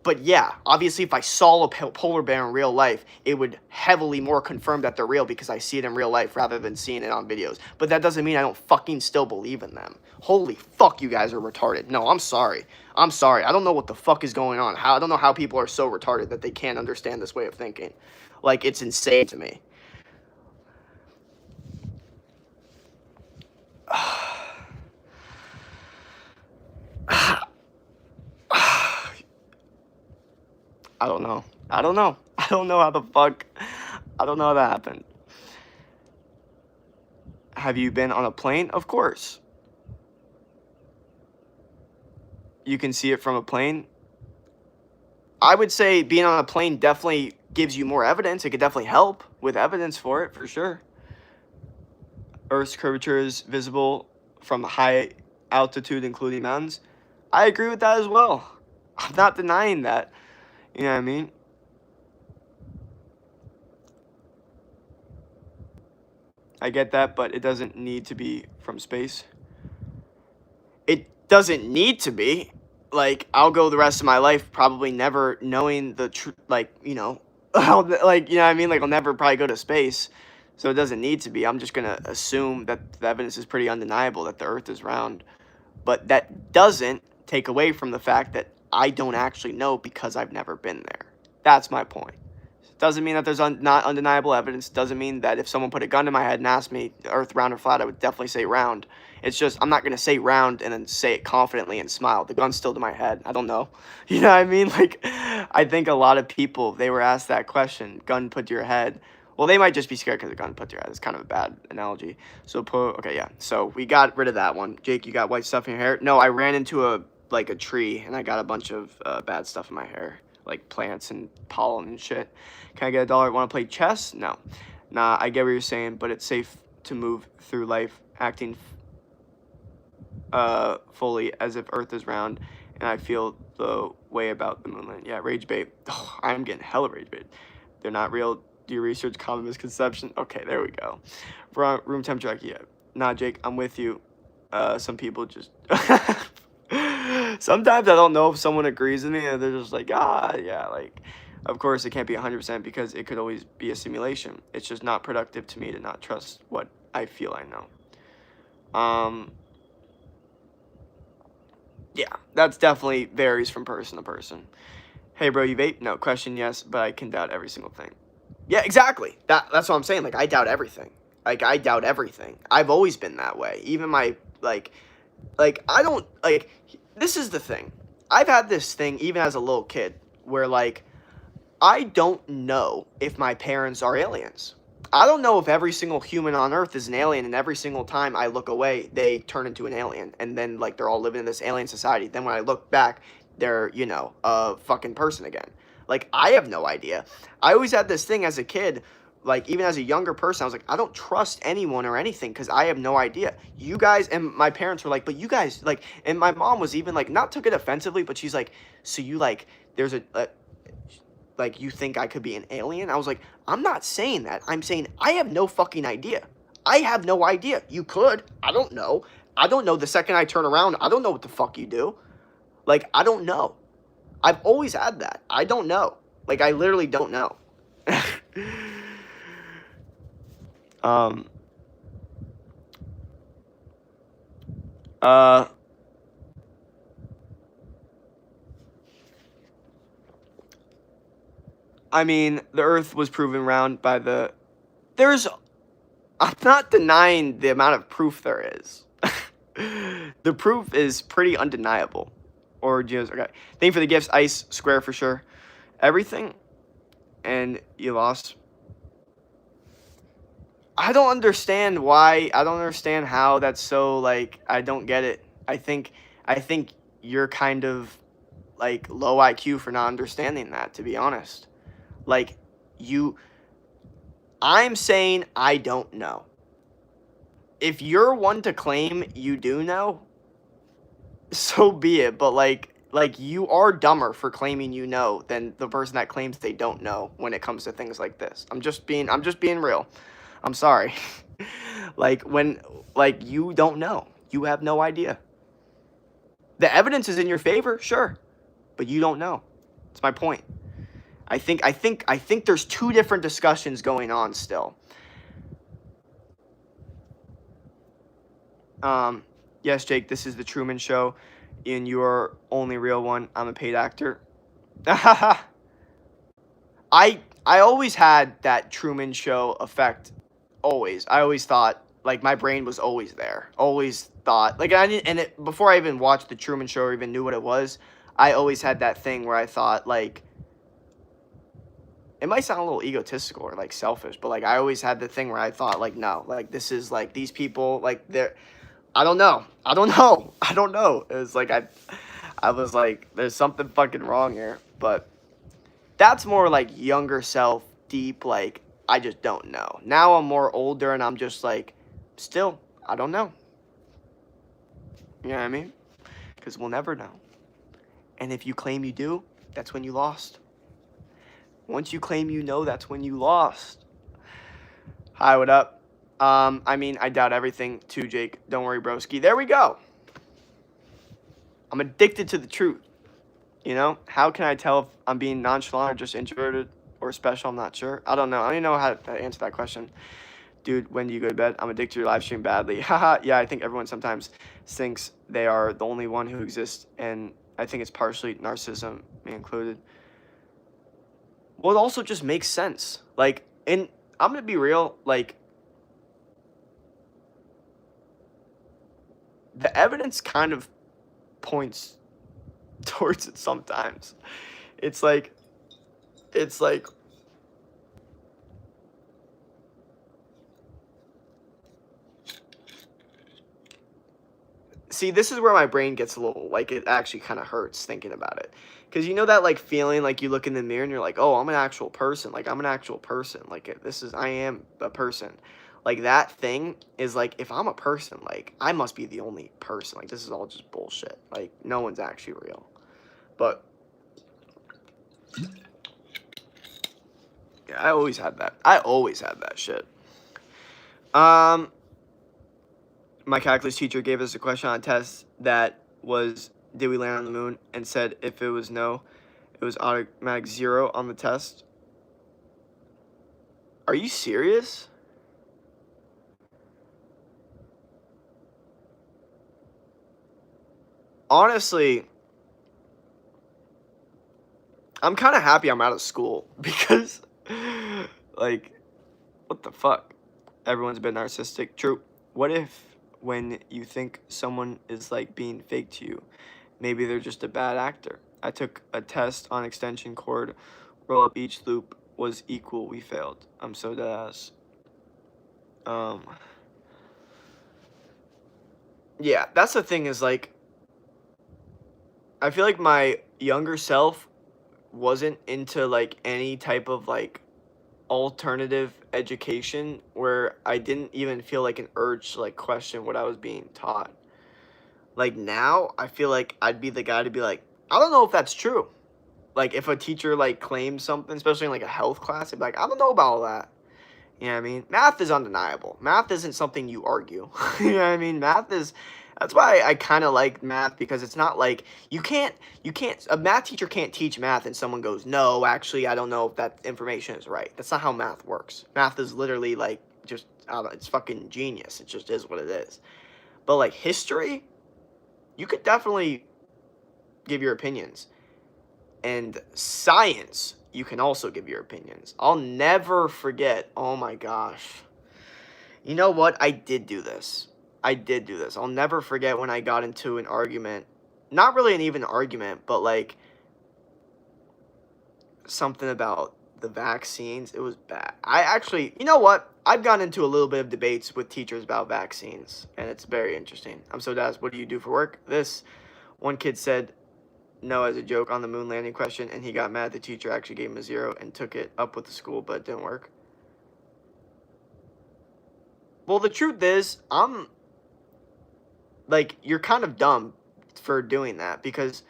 But yeah, obviously if I saw a polar bear in real life, it would heavily more confirm that they're real because I see it in real life rather than seeing it on videos. But that doesn't mean I don't fucking still believe in them. Holy fuck, you guys are retarded. No, I'm sorry. I'm sorry. I don't know what the fuck is going on. I don't know how people are so retarded that they can't understand this way of thinking. Like, it's insane to me. I don't know. I don't know. I don't know how the fuck. I don't know how that happened. Have you been on a plane? Of course. You can see it from a plane. I would say being on a plane definitely gives you more evidence. It could definitely help with evidence for it, for sure. Earth's curvature is visible from high altitude, including mountains. I agree with that as well. I'm not denying that. You know what I mean? I get that, but it doesn't need to be from space. It doesn't need to be. Like, I'll go the rest of my life probably never knowing the truth, like, you know, how, like, you know what I mean? Like, I'll never probably go to space. So it doesn't need to be. I'm just going to assume that the evidence is pretty undeniable that the Earth is round. But that doesn't take away from the fact that I don't actually know because I've never been there. That's my point. Doesn't mean that there's not undeniable evidence. Doesn't mean that if someone put a gun to my head and asked me, Earth round or flat, I would definitely say round. It's just, I'm not going to say round and then say it confidently and smile. The gun's still to my head. I don't know. You know what I mean? Like, I think a lot of people, they were asked that question, gun put to your head. Well, they might just be scared because the gun put to your head. It's kind of a bad analogy. So, okay, yeah. So, we got rid of that one. Jake, you got white stuff in your hair? No, I ran into a tree, and I got a bunch of bad stuff in my hair. Like plants and pollen and shit. Can I get $1? Want to play chess? No. Nah, I get what you're saying, but it's safe to move through life acting fully as if Earth is round, and I feel the way about the moon. Yeah, rage bait. Oh, I'm getting hella rage bait. They're not real. Do your research, common misconception. Okay, there we go. Room temperature, like, yeah. Nah, Jake, I'm with you. Some people just Sometimes I don't know if someone agrees with me, and they're just like, yeah, like, of course it can't be 100% because it could always be a simulation. It's just not productive to me to not trust what I feel I know. Yeah, that's definitely varies from person to person. Hey, bro, you vape? No. Question, yes, but I can doubt every single thing. Yeah, exactly. That's what I'm saying. Like, I doubt everything. Like, I doubt everything. I've always been that way. Even my, I don't, this is the thing. I've had this thing even as a little kid where, like, I don't know if my parents are aliens. I don't know if every single human on Earth is an alien, and every single time I look away, they turn into an alien, and then, like, they're all living in this alien society. Then when I look back, they're, a fucking person again. Like, I have no idea. I always had this thing as a kid, like, even as a younger person, I was like, I don't trust anyone or anything because I have no idea. You guys, and my parents were like, but you guys, like, and my mom was even, like, not took it offensively, but she's like, so you, like, there's like, you think I could be an alien? I was like, I'm not saying that. I'm saying I have no fucking idea. I have no idea. You could. I don't know. I don't know the second I turn around. I don't know what the fuck you do. Like, I don't know. I've always had that. I don't know. Like, I literally don't know. Uh, I mean, the Earth was proven round by the... I'm not denying the amount of proof there is. The proof is pretty undeniable. Or just... Okay. Thank you for the gifts. Ice, Square for sure. Everything. And you lost. I don't understand why. I don't understand how that's so, like... I don't get it. I think you're kind of, like, low IQ for not understanding that, to be honest. Like, I'm saying I don't know. If you're one to claim you do know, so be it. But, like, you are dumber for claiming you know than the person that claims they don't know when it comes to things like this. I'm just being real. I'm sorry. You don't know. You have no idea. The evidence is in your favor, sure, but you don't know. That's my point. I think there's two different discussions going on still. Yes, Jake, this is the Truman Show, and you are only real one. I'm a paid actor. I always had that Truman Show effect. Always. I always thought, like, my brain was always there. Always thought, like, before I even watched the Truman Show or even knew what it was, I always had that thing where I thought, like, it might sound a little egotistical or, like, selfish, but, like, I always had the thing where I thought, like, no, like, this is, like, these people, like, I don't know. It was like, I was like, there's something fucking wrong here, but that's more, like, younger self, deep, like, I just don't know. Now I'm more older, and I'm just, like, still, I don't know. You know what I mean? Because we'll never know. And if you claim you do, that's when you lost. Once you claim you know, that's when you lost. Hi, what up? I mean, I doubt everything too, Jake. Don't worry, broski. There we go. I'm addicted to the truth. You know? How can I tell if I'm being nonchalant or just introverted or special? I'm not sure. I don't know. I don't even know how to answer that question. Dude, when do you go to bed? I'm addicted to your live stream badly. Haha, yeah, I think everyone sometimes thinks they are the only one who exists, and I think it's partially narcissism, me included. Well, it also just makes sense. Like, and I'm going to be real, like, the evidence kind of points towards it sometimes. It's like, see, this is where my brain gets a little, like, it actually kind of hurts thinking about it. Because you know that, like, feeling, like, you look in the mirror and you're like, oh, I'm an actual person. Like, I'm an actual person. Like, I am a person. Like, that thing is, like, if I'm a person, like, I must be the only person. Like, this is all just bullshit. Like, no one's actually real. But yeah, I always had that shit. My calculus teacher gave us a question on a test that was did we land on the moon, and said if it was no, it was automatic 0 on the test. Are you serious? Honestly, I'm kind of happy I'm out of school because, like, what the fuck? Everyone's been narcissistic. True. What if when you think someone is like being fake to you, maybe they're just a bad actor? I took a test on extension cord, roll up each loop was equal. We failed. I'm so dead ass. Yeah, that's the thing is like, I feel like my younger self wasn't into like any type of like alternative education where I didn't even feel like an urge to like question what I was being taught. Like now, I feel like I'd be the guy to be like, I don't know if that's true. Like if a teacher like claims something, especially in like a health class, I'd be like, I don't know about all that. You know what I mean? Math is undeniable. Math isn't something you argue. You know what I mean? Math is that's why I kind of like math because it's not like you can't a math teacher can't teach math and someone goes, "No, actually I don't know if that information is right." That's not how math works. Math is literally like just it's fucking genius. It just is what it is. But like history, you could definitely give your opinions. And science, you can also give your opinions. I'll never forget. Oh my gosh. You know what? I did do this. I did do this. I'll never forget when I got into an argument. Not really an even argument, but like something about the vaccines. It was bad. I actually, you know what? I've gotten into a little bit of debates with teachers about vaccines, and it's very interesting. I'm so dazzled. What do you do for work? This one kid said no as a joke on the moon landing question, and he got mad. The teacher actually gave him a 0 and took it up with the school, but it didn't work. Well, the truth is, you're kind of dumb for doing that because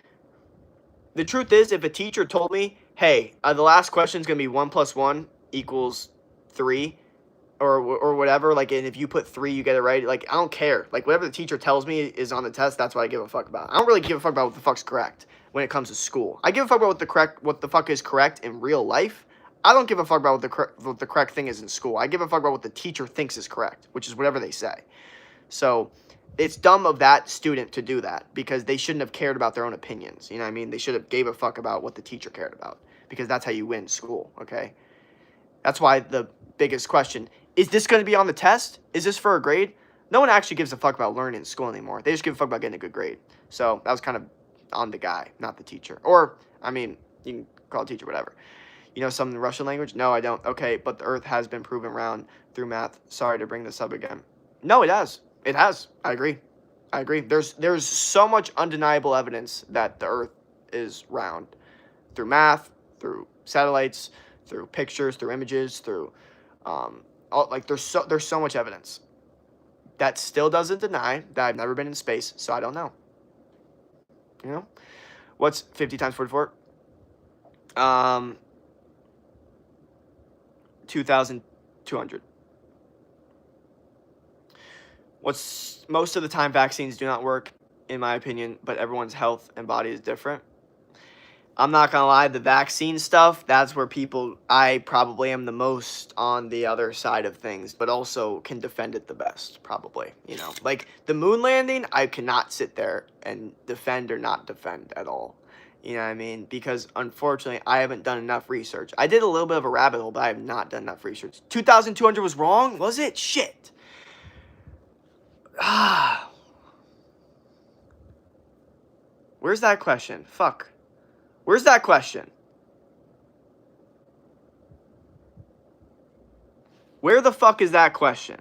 the truth is, if a teacher told me, hey, the last question is going to be 1 plus 1 equals 3, or whatever, like, and if you put 3, you get it right, like, I don't care. Like, whatever the teacher tells me is on the test, that's what I give a fuck about. I don't really give a fuck about what the fuck's correct when it comes to school. I give a fuck about what the fuck is correct in real life. I don't give a fuck about what the correct thing is in school. I give a fuck about what the teacher thinks is correct, which is whatever they say. So it's dumb of that student to do that because they shouldn't have cared about their own opinions. You know what I mean? They should have gave a fuck about what the teacher cared about because that's how you win school, okay? That's why the biggest question, is this going to be on the test? Is this for a grade? No one actually gives a fuck about learning in school anymore. They just give a fuck about getting a good grade. So that was kind of on the guy, not the teacher. Or, I mean, you can call the teacher whatever. You know some Russian language? No, I don't. Okay, but the earth has been proven round through math. Sorry to bring this up again. No, it has. It has. I agree. I agree. There's so much undeniable evidence that the earth is round through math, through satellites, through pictures, through images, through there's so much evidence. That still doesn't deny that I've never been in space, so I don't know. You know? What's 50 times 44? 2,200. What's most of the time vaccines do not work, in my opinion, but everyone's health and body is different. I'm not gonna lie, the vaccine stuff, that's where I probably am the most on the other side of things, but also can defend it the best, probably, you know. Like, the moon landing, I cannot sit there and defend or not defend at all. You know what I mean? Because, unfortunately, I haven't done enough research. I did a little bit of a rabbit hole, but I have not done enough research. 2,200 was wrong? Was it? Shit. Ah. Where's that question? Fuck. Where's that question? Where the fuck is that question?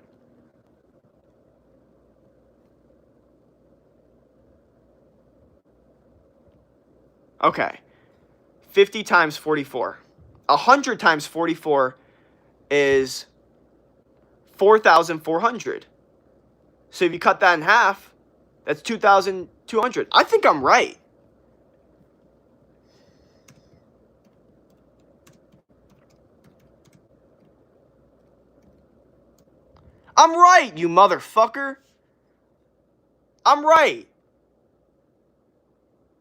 Okay. 50 times 44. 100 times 44 is 4,400. So if you cut that in half, that's 2,200. I think I'm right. I'm right, you motherfucker. I'm right.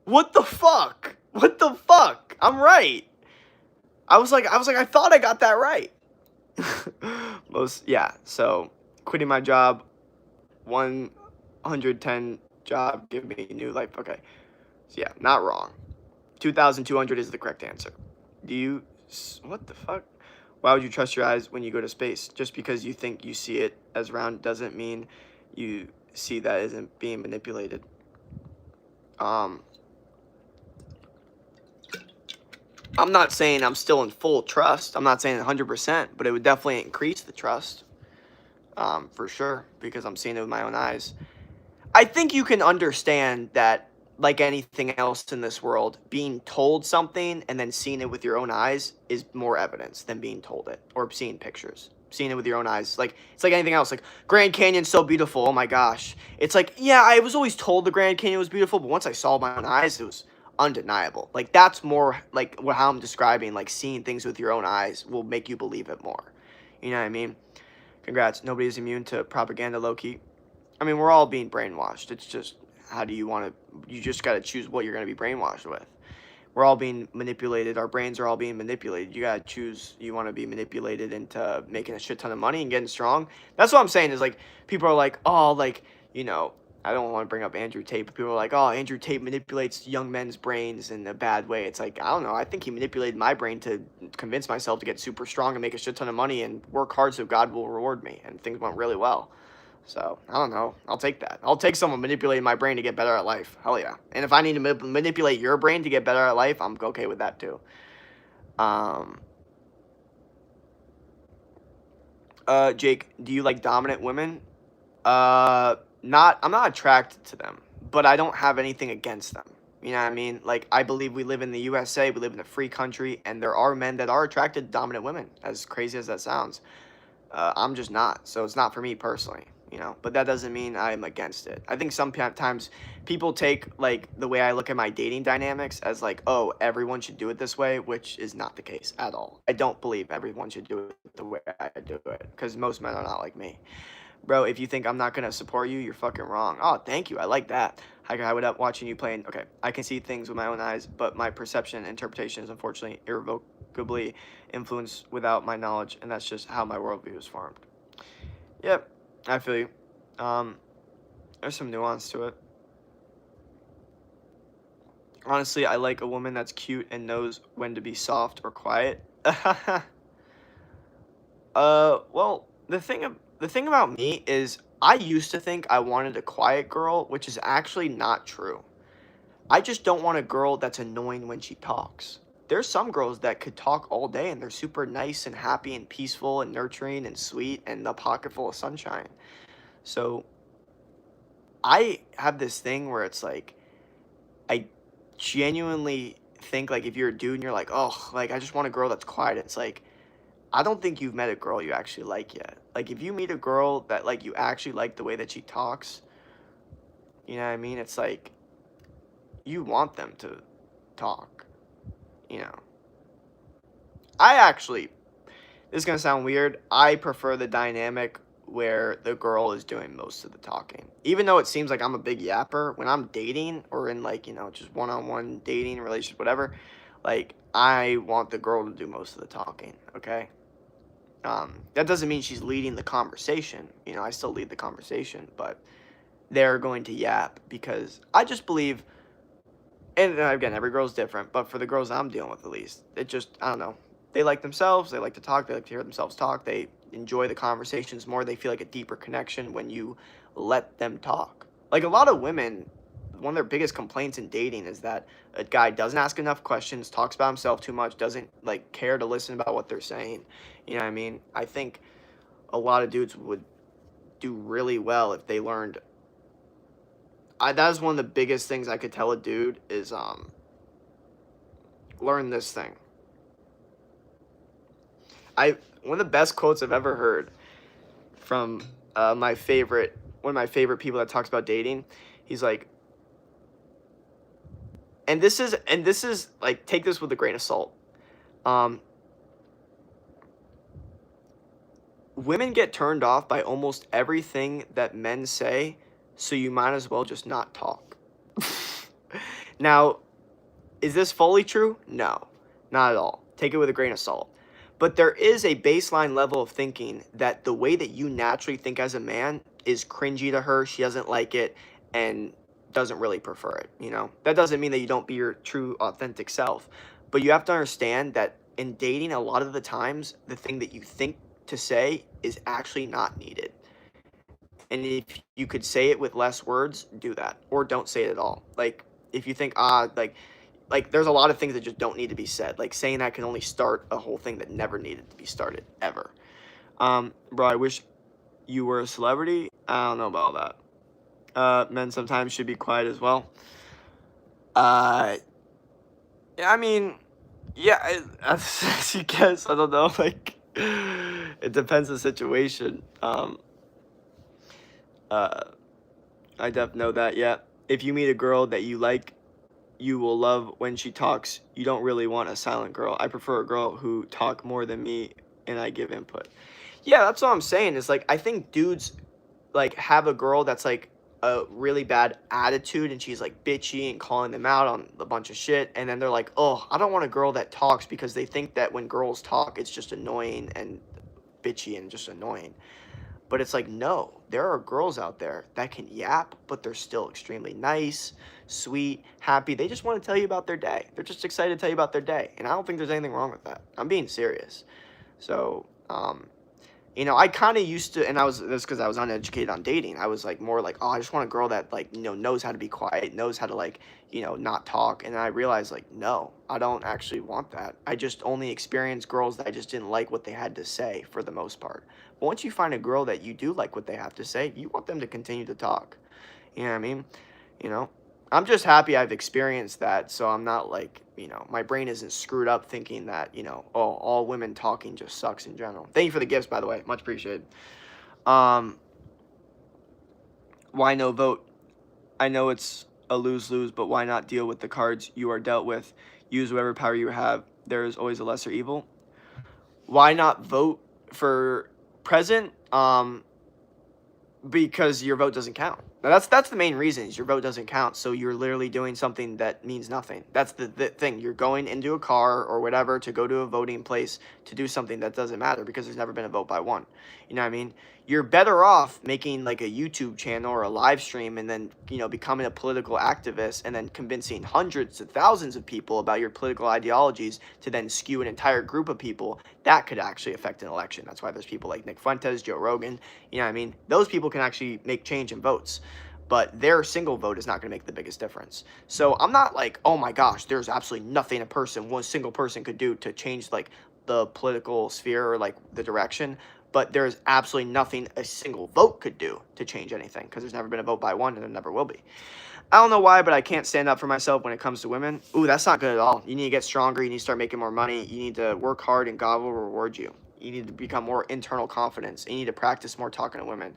What the fuck? What the fuck? I'm right. I was like, I thought I got that right. Yeah, so quitting my job, 110 job, give me a new life. Okay. So yeah, not wrong. 2,200 is the correct answer. What the fuck? Why would you trust your eyes when you go to space? Just because you think you see it as round doesn't mean you see that isn't being manipulated. I'm not saying I'm still in full trust. I'm not saying 100%, but it would definitely increase the trust. For sure, because I'm seeing it with my own eyes. I think you can understand that, like anything else in this world, being told something and then seeing it with your own eyes is more evidence than being told it or seeing pictures. Seeing it with your own eyes, like it's like anything else. Like Grand Canyon's so beautiful. Oh my gosh, it's like yeah, I was always told the Grand Canyon was beautiful, but once I saw it with my own eyes, it was undeniable. Like that's more like how I'm describing. Like seeing things with your own eyes will make you believe it more. You know what I mean? Congrats. Nobody's immune to propaganda, low key. I mean, we're all being brainwashed. It's just how do you want to? You just got to choose what you're going to be brainwashed with. We're all being manipulated. Our brains are all being manipulated. You got to choose. You want to be manipulated into making a shit ton of money and getting strong. That's what I'm saying. Is like people are like, oh, like you know, I don't want to bring up Andrew Tate, but people are like, oh, Andrew Tate manipulates young men's brains in a bad way. It's like I don't know. I think he manipulated my brain to convince myself to get super strong and make a shit ton of money and work hard so God will reward me. And things went really well. So, I don't know. I'll take that. I'll take someone manipulating my brain to get better at life. Hell yeah. And if I need to manipulate your brain to get better at life, I'm okay with that too. Jake, do you like dominant women? I'm not attracted to them, but I don't have anything against them. You know what I mean? Like, I believe we live in the USA, we live in a free country, and there are men that are attracted to dominant women, as crazy as that sounds. I'm just not. So it's not for me personally, you know. But that doesn't mean I'm against it. I think sometimes people take like the way I look at my dating dynamics as like, oh, everyone should do it this way, which is not the case at all. I don't believe everyone should do it the way I do it because most men are not like me. Bro, if you think I'm not gonna support you, you're fucking wrong. Oh, thank you. I like that. I would up watching you playing. Okay, I can see things with my own eyes, but my perception and interpretation is unfortunately irrevocably influenced without my knowledge, and that's just how my worldview is formed. Yep, I feel you. There's some nuance to it. Honestly, I like a woman that's cute and knows when to be soft or quiet. Well, the thing about me is I used to think I wanted a quiet girl, which is actually not true. I just don't want a girl that's annoying when she talks. There's some girls that could talk all day and they're super nice and happy and peaceful and nurturing and sweet and a pocket full of sunshine. So I have this thing where it's like I genuinely think like if you're a dude and you're like, oh, like I just want a girl that's quiet. It's like I don't think you've met a girl you actually like yet. Like if you meet a girl that like you actually like the way that she talks, you know what I mean? It's like you want them to talk, you know. I actually this is going to sound weird. I prefer the dynamic where the girl is doing most of the talking. Even though it seems like I'm a big yapper, when I'm dating or in like, you know, just one-on-one dating, relationship, whatever, like I want the girl to do most of the talking, okay? That doesn't mean she's leading the conversation. You know, I still lead the conversation, but they're going to yap because I just believe, and again, every girl's different, but for the girls I'm dealing with at least, it just, I don't know. They like themselves, they like to talk, they like to hear themselves talk, they enjoy the conversations more, they feel like a deeper connection when you let them talk. Like a lot of women, one of their biggest complaints in dating is that a guy doesn't ask enough questions, talks about himself too much, doesn't like care to listen about what they're saying. You know what I mean? I think a lot of dudes would do really well if they learned. That is one of the biggest things I could tell a dude is learn this thing. One of the best quotes I've ever heard from one of my favorite people that talks about dating. He's like, and this is like take this with a grain of salt. Women get turned off by almost everything that men say, so you might as well just not talk. Now, is this fully true? No, not at all. Take it with a grain of salt. But there is a baseline level of thinking that the way that you naturally think as a man is cringy to her. She doesn't like it and doesn't really prefer it. That doesn't mean that you don't be your true, authentic self. But you have to understand that in dating, a lot of the times, the thing that you think to say is actually not needed. And if you could say it with less words, do that. Or don't say it at all. Like, if you think, there's a lot of things that just don't need to be said. Like, saying that can only start a whole thing that never needed to be started, ever. Bro, I wish you were a celebrity. I don't know about all that. Men sometimes should be quiet as well. I mean, yeah, as you guess, I don't know, like, it depends on the situation. I definitely know that, yeah. If you meet a girl that you like, you will love when she talks. You don't really want a silent girl. I prefer a girl who talk more than me and I give input. Yeah, that's what I'm saying. Is like, I think dudes like have a girl that's like a really bad attitude and she's like bitchy and calling them out on a bunch of shit, and then they're like, oh, I don't want a girl that talks, because they think that when girls talk it's just annoying and bitchy and just annoying. But it's like, no, there are girls out there that can yap, but they're still extremely nice, sweet, happy. They just want to tell you about their day. They're just excited to tell you about their day. And I don't think there's anything wrong with that. I'm being serious. So, I kind of used to, and that's because I was uneducated on dating. I was like, more like, oh, I just want a girl that, like, knows how to be quiet, knows how to, like, not talk. And I realized, like, no, I don't actually want that. I just only experienced girls that I just didn't like what they had to say for the most part. But once you find a girl that you do like what they have to say, you want them to continue to talk. You know what I mean? I'm just happy I've experienced that, so I'm not like, my brain isn't screwed up thinking that, oh, all women talking just sucks in general. Thank you for the gifts, by the way. Much appreciated. Why no vote? I know it's a lose-lose, but why not deal with the cards you are dealt with? Use whatever power you have. There is always a lesser evil. Why not vote for president? Because your vote doesn't count. Now, that's the main reason, is your vote doesn't count. So you're literally doing something that means nothing. That's the thing. You're going into a car or whatever to go to a voting place to do something that doesn't matter, because there's never been a vote by one. You know what I mean? You're better off making like a YouTube channel or a live stream and then, becoming a political activist and then convincing hundreds of thousands of people about your political ideologies to then skew an entire group of people. That could actually affect an election. That's why there's people like Nick Fuentes, Joe Rogan. You know what I mean? Those people can actually make change in votes. But their single vote is not going to make the biggest difference. So I'm not like, oh my gosh, there's absolutely nothing one single person could do to change like the political sphere or like the direction. But there's absolutely nothing a single vote could do to change anything, because there's never been a vote by one and there never will be. I don't know why, but I can't stand up for myself when it comes to women. Ooh, that's not good at all. You need to get stronger. You need to start making more money. You need to work hard and God will reward you. You need to become more internal confidence. You need to practice more talking to women,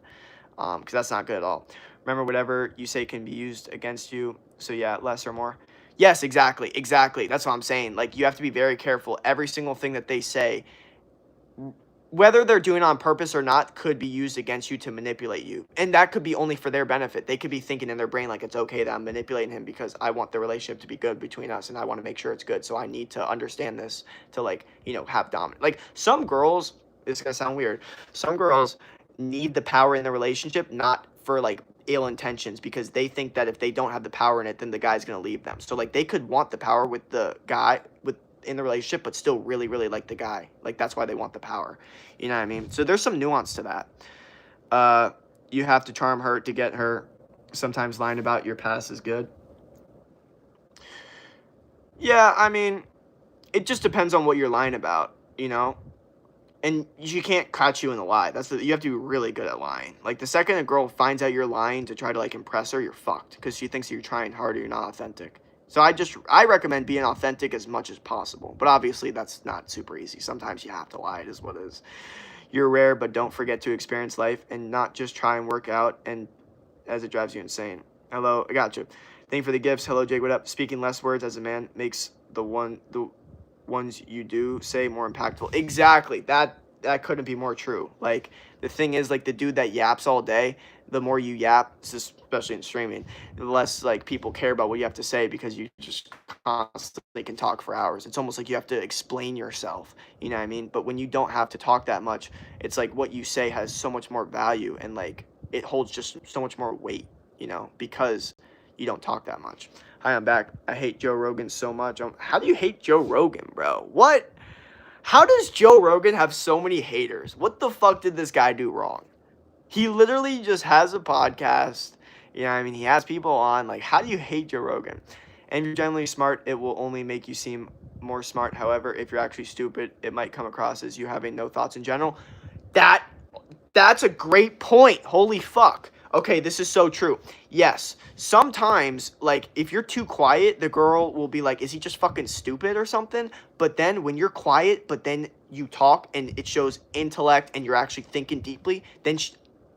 because that's not good at all. Remember, whatever you say can be used against you. So yeah, less or more. Yes, exactly. That's what I'm saying. Like, you have to be very careful. Every single thing that they say, whether they're doing it on purpose or not, could be used against you to manipulate you. And that could be only for their benefit. They could be thinking in their brain like, it's okay that I'm manipulating him because I want the relationship to be good between us and I want to make sure it's good. So I need to understand this to, like, have dominant. Like, some girls, it's going to sound weird, some girls need the power in the relationship, not for like ill intentions, because they think that if they don't have the power in it, then the guy's going to leave them. So like, they could want the power with the guy in the relationship, but still really, really like the guy. Like, that's why they want the power. You know what I mean? So there's some nuance to that. You have to charm her to get her. Sometimes lying about your past is good. Yeah, I mean, it just depends on what you're lying about, And she can't catch you in the lie. You have to be really good at lying. Like, the second a girl finds out you're lying to try to like impress her, you're fucked, because she thinks you're trying hard or you're not authentic. So I recommend being authentic as much as possible. But obviously that's not super easy. Sometimes you have to lie. It is what it is. You're rare, but don't forget to experience life and not just try and work out and as it drives you insane. Hello, I got you. Thank you for the gifts. Hello, Jake, what up? Speaking less words as a man makes the ones you do say more impactful. Exactly. that couldn't be more true. Like, the thing is, like, the dude that yaps all day, the more you yap, especially in streaming, the less, like, people care about what you have to say because you just constantly can talk for hours. It's almost like you have to explain yourself, you know what I mean? But when you don't have to talk that much, it's like what you say has so much more value and, like, it holds just so much more weight, you know, because you don't talk that much. Hi, I'm back. I hate Joe Rogan so much. How do you hate Joe Rogan, bro? What? How does Joe Rogan have so many haters? What the fuck did this guy do wrong? He literally just has a podcast. You know what I mean? He has people on. Like, how do you hate Joe Rogan? And if you're generally smart, it will only make you seem more smart. However, if you're actually stupid, it might come across as you having no thoughts in general. That's a great point. Holy fuck. Okay, this is so true. Yes, sometimes, like, if you're too quiet, the girl will be like, is he just fucking stupid or something? But then when you're quiet, but then you talk and it shows intellect and you're actually thinking deeply, then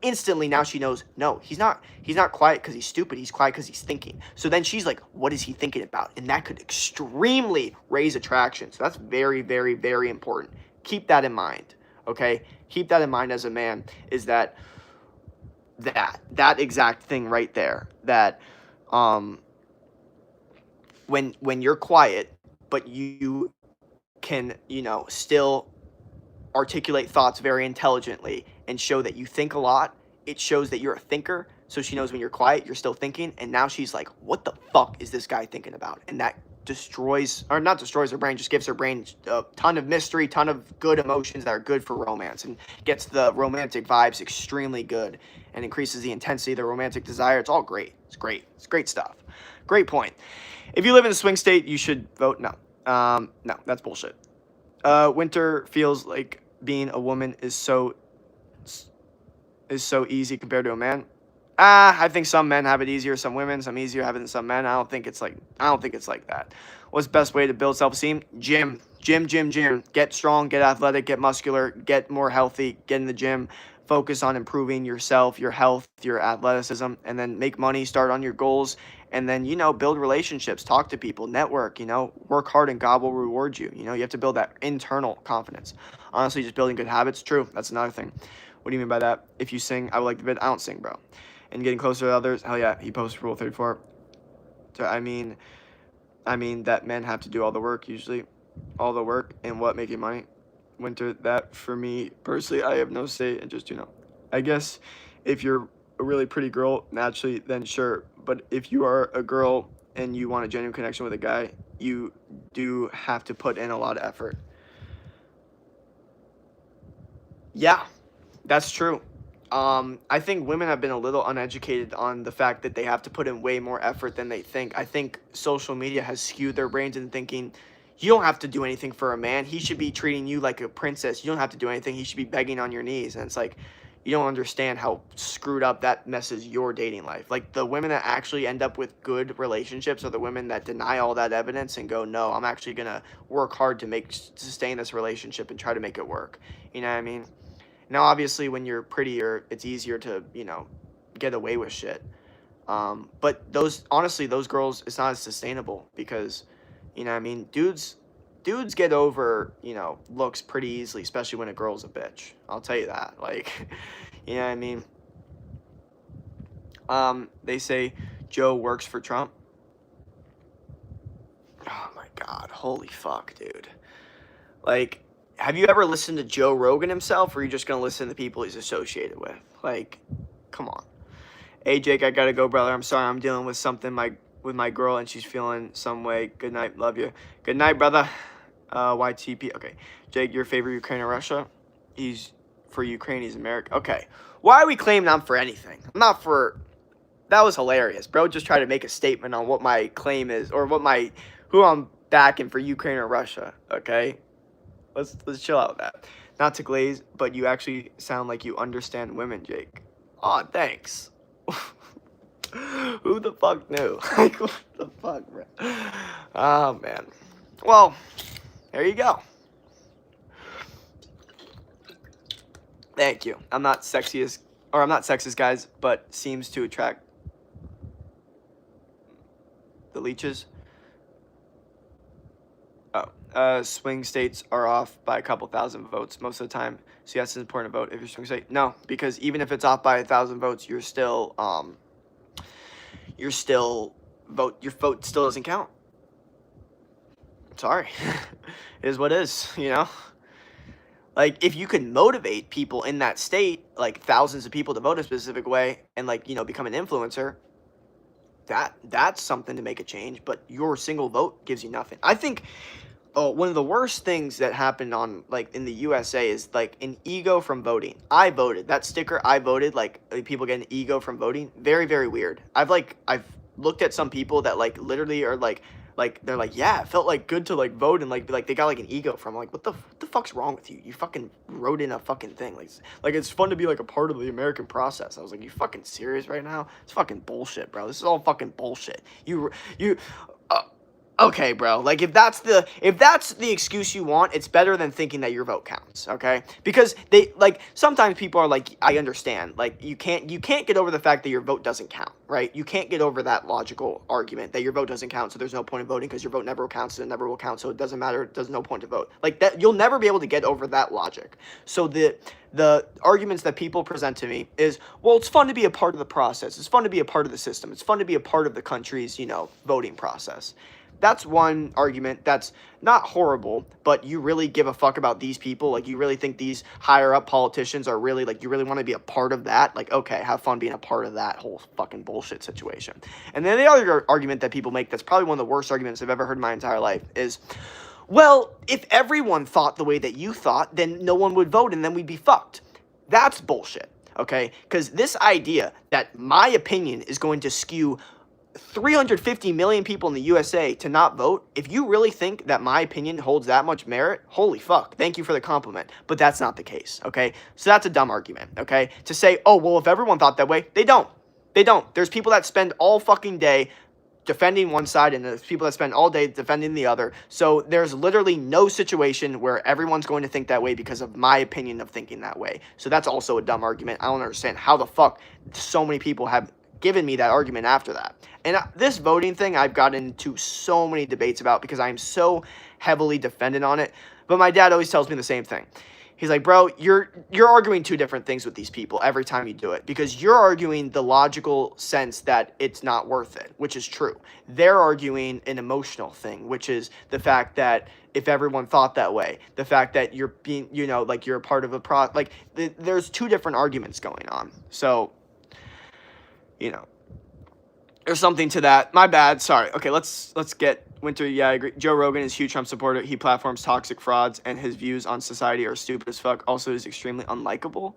instantly now she knows, no, he's not quiet because he's stupid. He's quiet because he's thinking. So then she's like, what is he thinking about? And that could extremely raise attraction. So that's very, very, very important. Keep that in mind, okay? Keep that in mind as a man, is that exact thing right there, that when you're quiet but you can, you know, still articulate thoughts very intelligently and show that you think a lot, it shows that you're a thinker. So she knows when you're quiet, you're still thinking, and now she's like, what the fuck is this guy thinking about? And that destroys, or not destroys her brain, just gives her brain a ton of mystery, ton of good emotions that are good for romance, and gets the romantic vibes extremely good and increases the intensity of the romantic desire. It's all great. It's great. It's great stuff. Great point. If you live in a swing state, you should vote no. No, that's bullshit. Winter feels like being a woman is so easy compared to a man. I think some men have it easier, some women, some easier have it than some men. I don't think it's like that. What's the best way to build self-esteem? Gym. Get strong, get athletic, get muscular, get more healthy, get in the gym, focus on improving yourself, your health, your athleticism, and then make money, start on your goals, and then, you know, build relationships, talk to people, network, you know, work hard and God will reward you. You know, you have to build that internal confidence. Honestly, just building good habits, true. That's another thing. What do you mean by that? If you sing, I would like the bid. I don't sing, bro. And getting closer to others, hell yeah, he posts Rule 34. So I mean that men have to do all the work usually. All the work and what making money. Winter, that for me personally, I have no say and just, you know. I guess if you're a really pretty girl, naturally, then sure. But if you are a girl and you want a genuine connection with a guy, you do have to put in a lot of effort. Yeah, that's true. I think women have been a little uneducated on the fact that they have to put in way more effort than they think. I think social media has skewed their brains in thinking, you don't have to do anything for a man. He should be treating you like a princess. You don't have to do anything. He should be begging on your knees. And it's like, you don't understand how screwed up that messes your dating life. Like, the women that actually end up with good relationships are the women that deny all that evidence and go, no, I'm actually going to work hard to sustain this relationship and try to make it work. You know what I mean? Now, obviously, when you're prettier, it's easier to, you know, get away with shit. But honestly, those girls, it's not as sustainable because, you know what I mean? Dudes get over, you know, looks pretty easily, especially when a girl's a bitch. I'll tell you that. Like, you know what I mean? They say Joe works for Trump. Oh my God. Holy fuck, dude. Like, have you ever listened to Joe Rogan himself, or are you just going to listen to people he's associated with? Like, come on. Hey, Jake, I got to go, brother. I'm sorry. I'm dealing with something with my girl, and she's feeling some way. Good night. Love you. Good night, brother. YTP. Okay. Jake, your favorite Ukraine or Russia? He's for Ukraine. He's American. Okay. Why are we claiming I'm for anything? I'm not for... That was hilarious. Bro just tried to make a statement on what my claim is, or who I'm backing for Ukraine or Russia. Okay? Let's chill out with that. Not to glaze, but you actually sound like you understand women, Jake. Aw, thanks. Who the fuck knew? Like, what the fuck, bro? Oh, man. Well, there you go. Thank you. I'm not sexist, guys, but seems to attract the leeches. Oh, swing states are off by a couple thousand votes most of the time. So yes, it's important to vote if you're swing state. No, because even if it's off by 1,000 votes, you're still your vote still doesn't count. Sorry, it is what it is. You know, like if you can motivate people in that state, like thousands of people to vote a specific way, and like become an influencer. That's something to make a change, but your single vote gives you nothing. I think one of the worst things that happened on like in the USA is like an ego from voting. I voted. That sticker I voted, like people get an ego from voting. Very, very weird. I've looked at some people that like literally are like they're like, yeah, it felt like good to like vote, and like they got like an ego from. Like, what the fuck's wrong with you? You fucking wrote in a fucking thing. Like it's fun to be like a part of the American process. I was like, you fucking serious right now? It's fucking bullshit, bro. This is all fucking bullshit. Okay, bro. Like if that's the excuse you want, it's better than thinking that your vote counts, okay? Because they like sometimes people are like, I understand. Like you can't get over the fact that your vote doesn't count, right? You can't get over that logical argument that your vote doesn't count, so there's no point in voting because your vote never counts and it never will count, so it doesn't matter, there's no point to vote. Like that, you'll never be able to get over that logic. So the arguments that people present to me is, well, it's fun to be a part of the process. It's fun to be a part of the system. It's fun to be a part of the country's, voting process. That's one argument that's not horrible, but you really give a fuck about these people? Like, you really think these higher up politicians are really, like, you really want to be a part of that? Like, okay, have fun being a part of that whole fucking bullshit situation. And then the other argument that people make that's probably one of the worst arguments I've ever heard in my entire life is, well, if everyone thought the way that you thought, then no one would vote and then we'd be fucked. That's bullshit, okay? Because this idea that my opinion is going to skew 350 million people in the USA to not vote, if you really think that my opinion holds that much merit, holy fuck, thank you for the compliment. But that's not the case, okay? So that's a dumb argument, okay? To say, oh, well, if everyone thought that way, they don't. They don't. There's people that spend all fucking day defending one side, and there's people that spend all day defending the other. So there's literally no situation where everyone's going to think that way because of my opinion of thinking that way. So that's also a dumb argument. I don't understand how the fuck so many people have given me that argument after that. And this voting thing, I've gotten into so many debates about because I'm so heavily defended on it. But my dad always tells me the same thing. He's like, bro, you're arguing two different things with these people every time you do it, because you're arguing the logical sense that it's not worth it, which is true. They're arguing an emotional thing, which is the fact that if everyone thought that way, the fact that you're being, like you're a part of a there's two different arguments going on. So, there's something to that. My bad. Sorry. Okay, let's get Winter. Yeah, I agree. Joe Rogan is a huge Trump supporter. He platforms toxic frauds, and his views on society are stupid as fuck. Also, is extremely unlikable.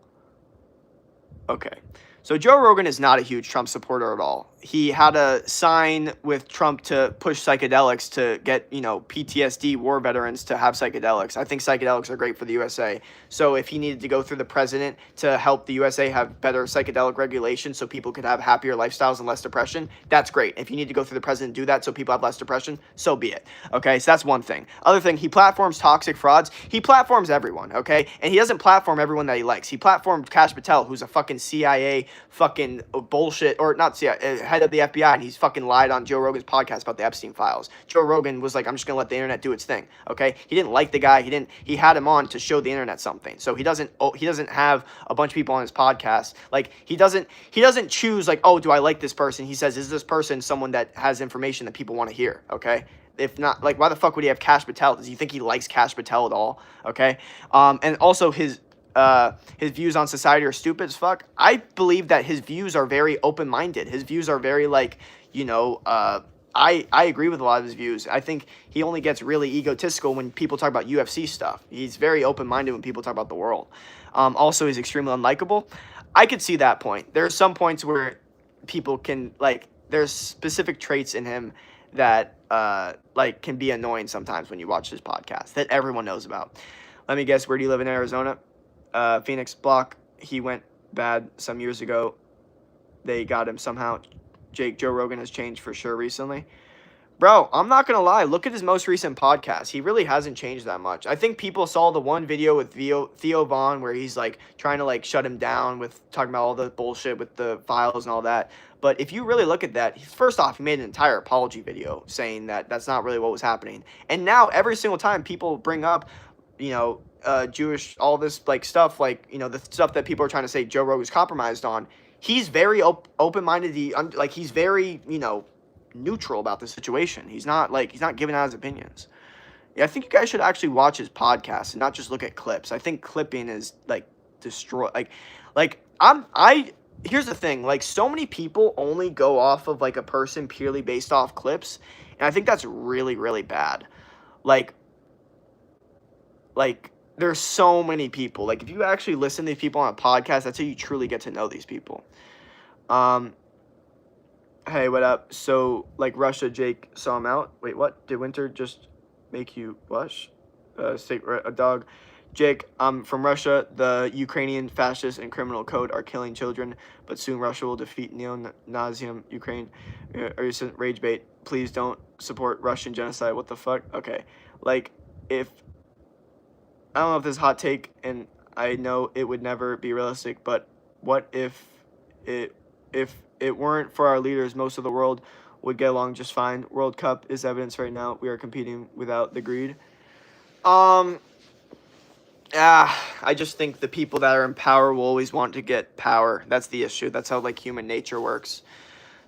Okay. So Joe Rogan is not a huge Trump supporter at all. He had a sign with Trump to push psychedelics to get, PTSD war veterans to have psychedelics. I think psychedelics are great for the USA. So if he needed to go through the president to help the USA have better psychedelic regulation so people could have happier lifestyles and less depression, that's great. If you need to go through the president and do that so people have less depression, so be it. Okay, so that's one thing. Other thing, he platforms toxic frauds. He platforms everyone, okay? And he doesn't platform everyone that he likes. He platformed Kash Patel, who's a fucking CIA fucking bullshit, or not CIA, head of the FBI, and he's fucking lied on Joe Rogan's podcast about the Epstein files. Joe Rogan was like, I'm just gonna let the internet do its thing, okay? He didn't like the guy. He had him on to show the internet something. So he doesn't have a bunch of people on his podcast. Like, he doesn't choose like, oh, do I like this person? He says, is this person someone that has information that people want to hear, okay? If not, like, why the fuck would he have Kash Patel? Does he think he likes Kash Patel at all? Okay? And also his views on society are stupid as fuck. I believe that his views are very open-minded. His views are very, like, I agree with a lot of his views. I think he only gets really egotistical when people talk about UFC stuff. He's very open-minded when people talk about the world. Also, he's extremely unlikable. I could see that point. There are some points where people can, like, there's specific traits in him that, can be annoying sometimes when you watch his podcast that everyone knows about. Let me guess, where do you live in Arizona? Phoenix block. He went bad some years ago. They got him somehow. Joe Rogan has changed for sure recently. Bro, I'm not gonna lie. Look at his most recent podcast. He really hasn't changed that much. I think people saw the one video with Theo Vaughn where he's like trying to like shut him down with talking about all the bullshit with the files and all that. But if you really look at that, first off, he made an entire apology video saying that that's not really what was happening. And now every single time people bring up, Jewish, all this like stuff, like the stuff that people are trying to say Joe Rogan's compromised on, he's very open-minded. He's very neutral about the situation. He's not giving out his opinions. Yeah, I think you guys should actually watch his podcast and not just look at clips. I think clipping is like destroy here's the thing, like so many people only go off of like a person purely based off clips, and I think that's really, really bad. Like there's so many people. Like if you actually listen to these people on a podcast, that's how you truly get to know these people. Hey, what up? So, like, Russia, Jake saw him out. Wait, what? Did winter just make you blush? A dog. Jake, from Russia. The Ukrainian fascist and criminal code are killing children, but soon Russia will defeat neo-Nazism Ukraine. Recent rage bait. Please don't support Russian genocide. What the fuck? Okay. Like, I don't know if this is a hot take, and I know it would never be realistic, but what if it weren't for our leaders, most of the world would get along just fine. World Cup is evidence right now. We are competing without the greed. I just think the people that are in power will always want to get power. That's the issue. That's how like human nature works.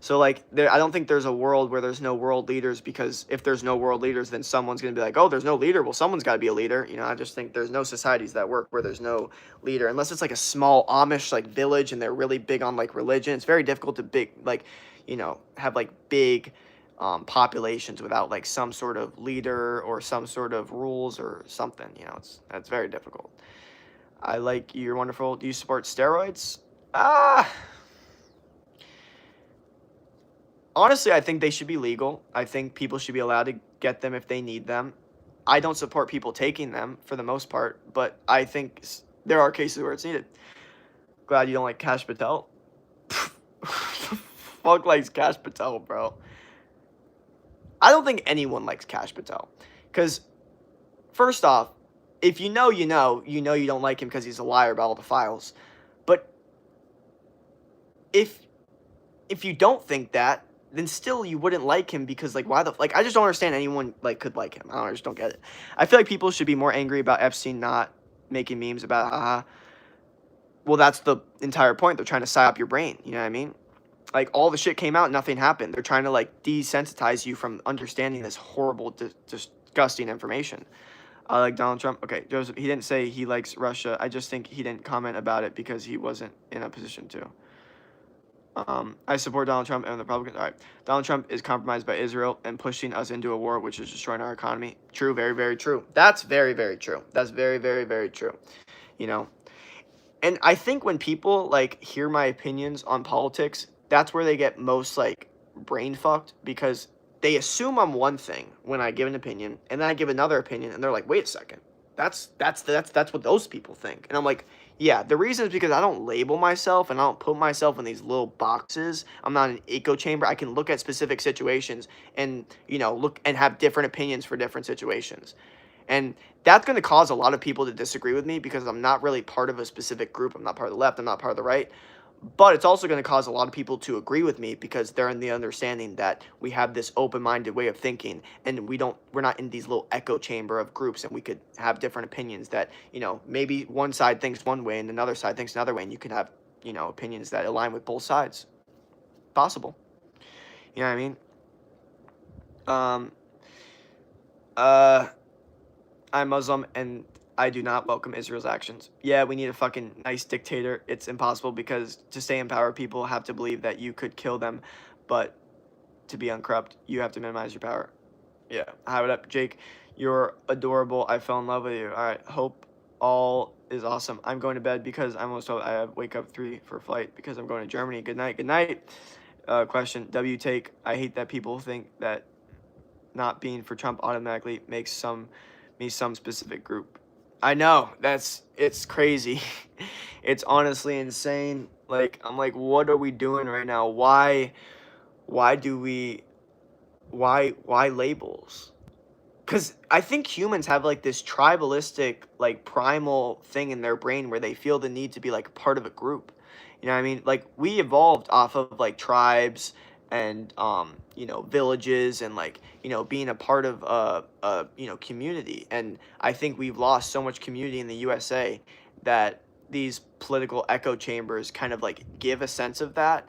So I don't think there's a world where there's no world leaders, because if there's no world leaders, then someone's going to be like, oh, there's no leader. Well, someone's got to be a leader. I just think there's no societies that work where there's no leader, unless it's like a small Amish like village and they're really big on like religion. It's very difficult to have like big populations without like some sort of leader or some sort of rules or something. That's very difficult. I like you're wonderful. Do you support steroids? Honestly, I think they should be legal. I think people should be allowed to get them if they need them. I don't support people taking them for the most part, but I think there are cases where it's needed. Glad you don't like Kash Patel. Fuck likes Kash Patel, bro. I don't think anyone likes Kash Patel. Because, first off, if you don't like him because he's a liar about all the files. But if you don't think that, then still you wouldn't like him, because why I just don't understand anyone could like him. I just don't get it. I feel like people should be more angry about Epstein not making memes about haha. Well, that's the entire point. They're trying to psy up your brain. You know what I mean? Like, all the shit came out, nothing happened. They're trying to desensitize you from understanding this horrible, disgusting information. I like Donald Trump. Okay, Joseph, he didn't say he likes Russia. I just think he didn't comment about it because he wasn't in a position to. I support Donald Trump and the Republicans. All right. Donald Trump is compromised by Israel and pushing us into a war, which is destroying our economy. True. Very, very true. That's very, very true. That's very, very, very true. And I think when people, hear my opinions on politics, that's where they get most, brain fucked, because they assume I'm one thing when I give an opinion, and then I give another opinion, and they're like, wait a second. That's what those people think. And I'm like, yeah, the reason is because I don't label myself and I don't put myself in these little boxes. I'm not an echo chamber. I can look at specific situations and, look and have different opinions for different situations. And that's going to cause a lot of people to disagree with me, because I'm not really part of a specific group. I'm not part of the left. I'm not part of the right. But it's also going to cause a lot of people to agree with me, because they're in the understanding that we have this open-minded way of thinking, and we're not in these little echo chamber of groups, and we could have different opinions that, maybe one side thinks one way and another side thinks another way, and you can have, opinions that align with both sides. Possible. You know what I mean? I'm Muslim, and I do not welcome Israel's actions. Yeah, we need a fucking nice dictator. It's impossible, because to stay in power, people have to believe that you could kill them, but to be uncorrupt, you have to minimize your power. Yeah, hi, what up, Jake? You're adorable. I fell in love with you. All right, hope all is awesome. I'm going to bed because I'm almost told I have wake up 3 for flight because I'm going to Germany. Good night. Good night. Question, W take. I hate that people think that not being for Trump automatically makes some specific group. I know, it's crazy. It's honestly insane. I'm like, what are we doing right now? Why do we why labels? Because I think humans have like this tribalistic, like primal thing in their brain where they feel the need to be like part of a group. You know what I mean? Like we evolved off of like tribes and villages and like being a part of community. And I think we've lost so much community in the USA that these political echo chambers kind of like give a sense of that,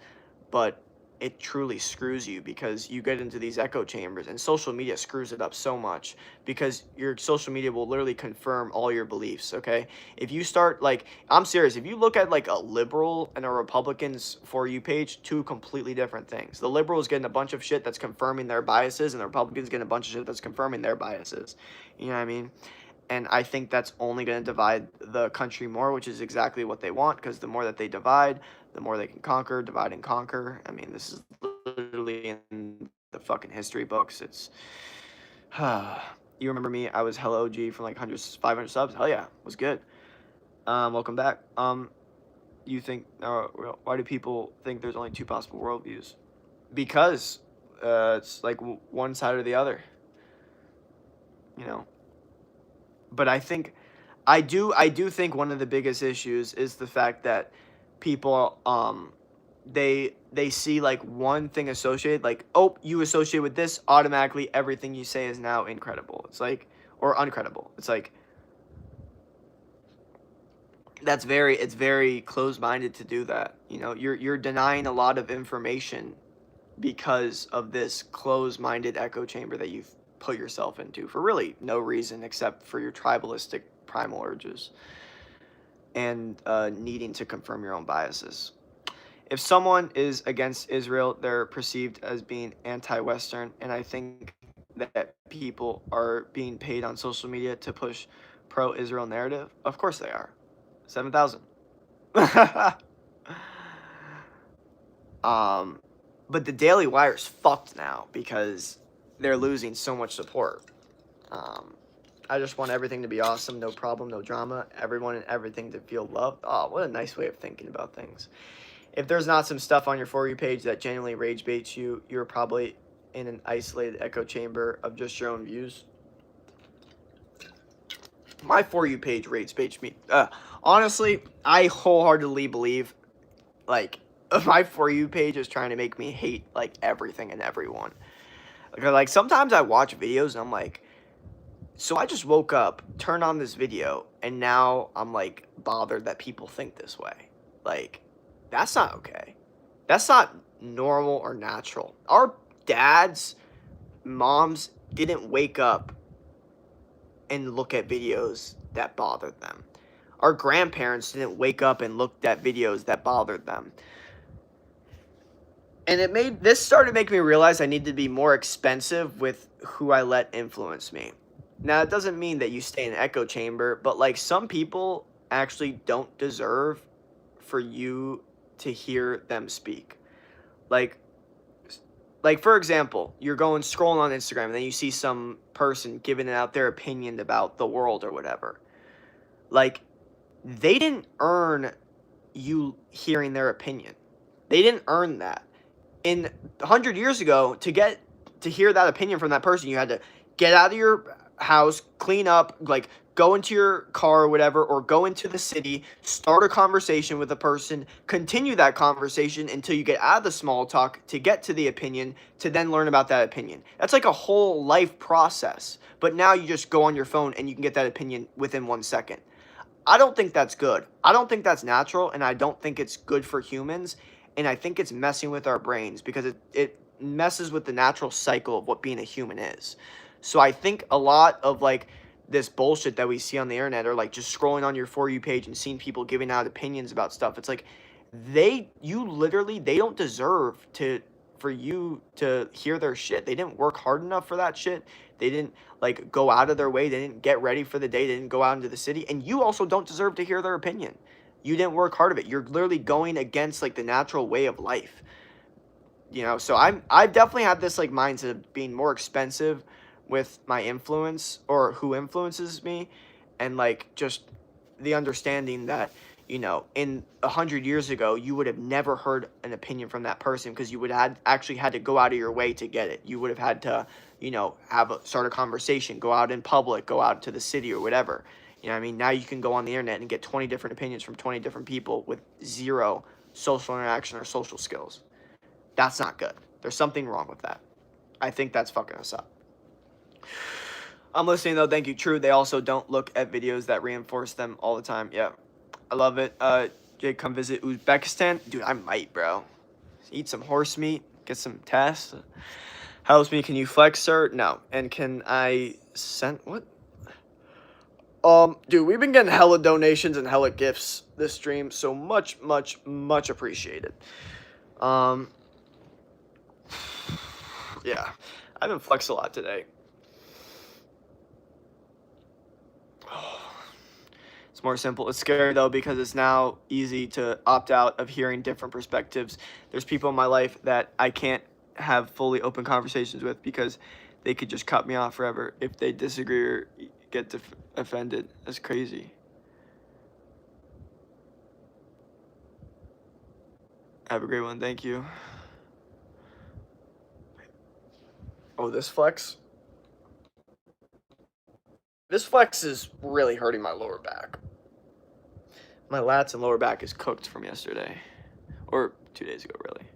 but it truly screws you because you get into these echo chambers, and social media screws it up so much because your social media will literally confirm all your beliefs. Okay, if you start like, I'm serious, if you look at like a liberal and a Republican's For You page, two completely different things. The liberal is getting a bunch of shit that's confirming their biases, and the Republicans getting a bunch of shit that's confirming their biases. You know what I mean? And I think that's only going to divide the country more, which is exactly what they want, because the more that they divide, the more they can conquer, divide and conquer. I mean, this is literally in the fucking history books. It's, you remember me? I was hella OG from like 100, 500 subs. Hell yeah, was good. Welcome back. You think, why do people think there's only two possible worldviews? Because it's like one side or the other, you know. But I do think one of the biggest issues is the fact that people they see like one thing associated, like, oh, you associate with this, automatically everything you say is now incredible. It's like, or uncredible. It's like, it's very closed-minded to do that. You're denying a lot of information because of this closed-minded echo chamber that you've put yourself into for really no reason except for your tribalistic primal urges and needing to confirm your own biases. If someone is against Israel, they're perceived as being anti-Western, and I think that people are being paid on social media to push pro-Israel narrative. Of course they are. 7,000. But the Daily Wire's fucked now because they're losing so much support. I just want everything to be awesome, no problem, no drama, everyone and everything to feel loved. Oh, what a nice way of thinking about things. If there's not some stuff on your For You page that genuinely rage baits you, you're probably in an isolated echo chamber of just your own views. My For You page rage baits me. Honestly, I wholeheartedly believe, like, my For You page is trying to make me hate, like, everything and everyone. Like, sometimes I watch videos and I'm like, so I just woke up, turned on this video, and now I'm, like, bothered that people think this way. Like, that's not okay. That's not normal or natural. Our dads, moms didn't wake up and look at videos that bothered them. Our grandparents didn't wake up and look at videos that bothered them. And this started making me realize I need to be more expensive with who I let influence me. Now, it doesn't mean that you stay in an echo chamber, but like some people actually don't deserve for you to hear them speak. Like for example, you're scrolling on Instagram and then you see some person giving out their opinion about the world or whatever. Like, they didn't earn you hearing their opinion. They didn't earn that. 100 years ago, to hear that opinion from that person, you had to get out of your house, clean up, like go into your car or whatever, or go into the city, start a conversation with a person, continue that conversation until you get out of the small talk to get to the opinion, to then learn about that opinion. That's like a whole life process. But now you just go on your phone and you can get that opinion within 1 second. I don't think that's good. I don't think that's natural, and I don't think it's good for humans. And I think it's messing with our brains because it messes with the natural cycle of what being a human is. So I think a lot of like this bullshit that we see on the internet, or like just scrolling on your For You page and seeing people giving out opinions about stuff, it's like they don't deserve for you to hear their shit. They didn't work hard enough for that shit. They didn't like go out of their way. They didn't get ready for the day. They didn't go out into the city. And you also don't deserve to hear their opinion. You didn't work hard of it. You're literally going against like the natural way of life. So I've definitely had this like mindset of being more expensive with my influence or who influences me, and like just the understanding that you know, in 100 years ago, you would have never heard an opinion from that person because you would have actually had to go out of your way to get it. You would have had to, you know, start a conversation, go out in public, go out to the city or whatever. You know what I mean? Now you can go on the internet and get 20 different opinions from 20 different people with zero social interaction or social skills. That's not good. There's something wrong with that. I think that's fucking us up. I'm listening though. Thank you. True. They also don't look at videos that reinforce them all the time. Yeah. I love it. Jake, come visit Uzbekistan. Dude, I might, bro. Eat some horse meat. Get some tests. Helps me. Can you flex, sir? No. And can I send what? Dude, we've been getting hella donations and hella gifts this stream, so much appreciated. Yeah, I haven't flexed a lot today. It's more simple. It's scary though because it's now easy to opt out of hearing different perspectives. There's people in my life that I can't have fully open conversations with because they could just cut me off forever if they disagree or get offended. That's crazy. Have a great one. Thank you. Oh, this flex? This flex is really hurting my lower back. My lats and lower back is cooked from yesterday. Or 2 days ago, really.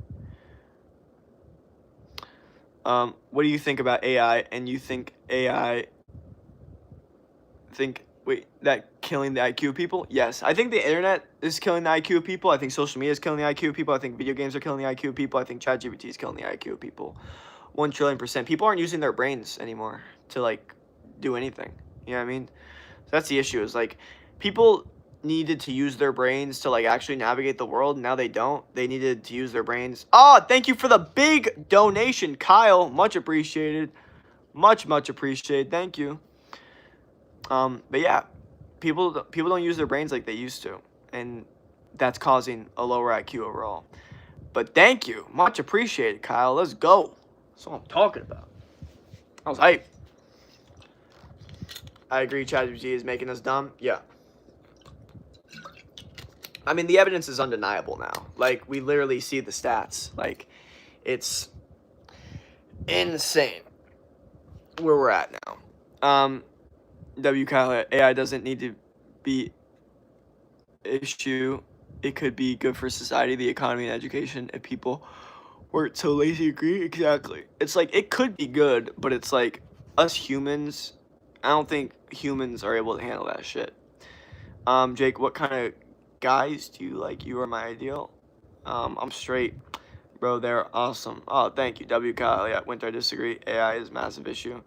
What do you think about AI? And you think AI... that killing the IQ of people? Yes. I think the internet is killing the IQ of people. I think social media is killing the IQ of people. I think video games are killing the IQ of people. I think ChatGPT is killing the IQ of people. 1 trillion%. People aren't using their brains anymore to, like, do anything. You know what I mean? So that's the issue is, like, people needed to use their brains to, like, actually navigate the world. Now they don't. They needed to use their brains. Oh, thank you for the big donation, Kyle. Much appreciated. Much appreciated. Thank you. But yeah, people don't use their brains like they used to, and that's causing a lower IQ overall. But thank you, much appreciated, Kyle. Let's go. That's what I'm talking about. I was hyped. I agree. ChatGPT is making us dumb. Yeah. I mean, the evidence is undeniable now. Like, we literally see the stats. Like, it's insane where we're at now. Kyle, AI doesn't need to be issue. It could be good for society, the economy, and education if people weren't so lazy. Agree? Exactly. It's like, it could be good, but it's like, us humans, I don't think humans are able to handle that shit. Jake, what kind of guys do you like? You are my ideal. I'm straight. Bro, they're awesome. Oh, thank you. Kyle, yeah, Winter, I disagree. AI is a massive issue.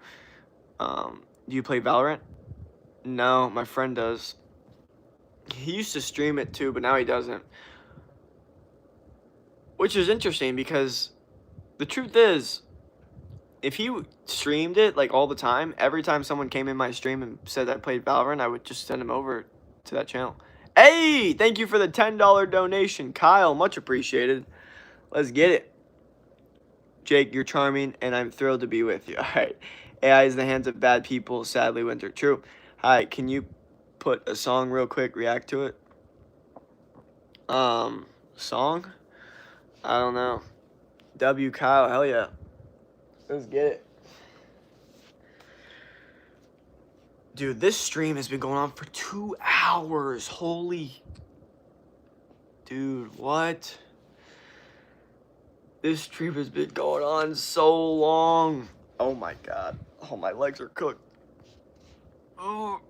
Do you play Valorant? No, my friend does. He used to stream it too, but now he doesn't. Which is interesting because the truth is, if he streamed it like all the time, every time someone came in my stream and said I played Valorant, I would just send him over to that channel. Hey, thank you for the $10 donation, Kyle. Much appreciated. Let's get it. Jake, you're charming, and I'm thrilled to be with you. All right. AI is in the hands of bad people, sadly, Winter. True. Hi, can you put a song real quick, react to it? Song? I don't know. Kyle, hell yeah. Let's get it. Dude, this stream has been going on for 2 hours. Holy. Dude, what? This stream has been going on so long. Oh my god. Oh, my legs are cooked. Oh.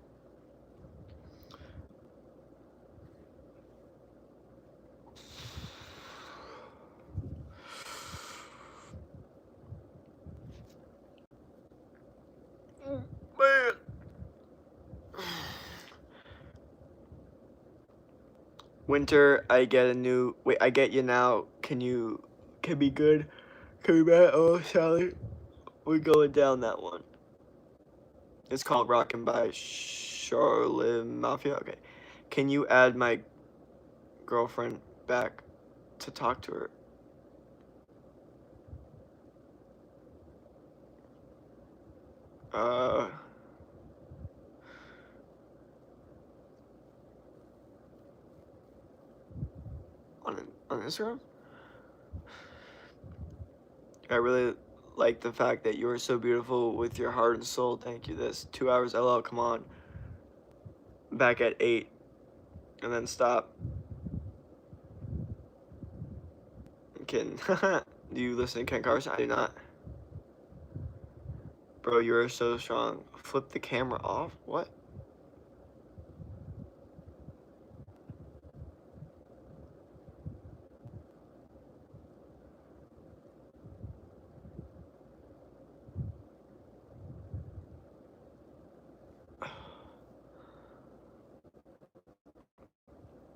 Man. Winter, I get you now. Can be good? Can be bad? Oh, Sally. We're going down that one. It's called Rockin' by Charlotte Mafia. Okay. Can you add my girlfriend back to talk to her? Instagram? I really like the fact that you are so beautiful with your heart and soul. Thank you. This 2 hours. LL. Come on. Back at 8, and then stop. I'm kidding. Do you listen to Ken Carson? I do not. Bro, you are so strong. Flip the camera off? What?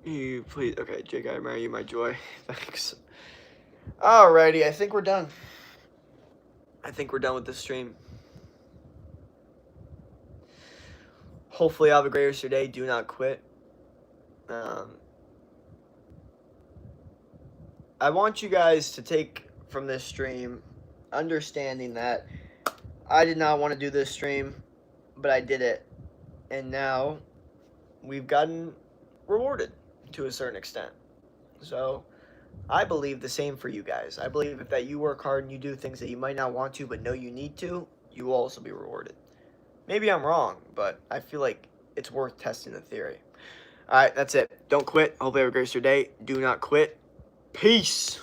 You please. Okay, Jake, I marry you, my joy. Thanks. Alrighty, I think we're done. I think we're done with this stream. Hopefully, I'll have a great rest of your day. Do not quit. I want you guys to take from this stream understanding that I did not want to do this stream, but I did it. And now we've gotten rewarded to a certain extent. So I believe the same for you guys. I believe if that you work hard and you do things that you might not want to but know you need to, you will also be rewarded. Maybe I'm wrong, but I feel like it's worth testing the theory. All right, that's it. Don't quit. Hopefully you have a great rest of your day. Do not quit. Peace.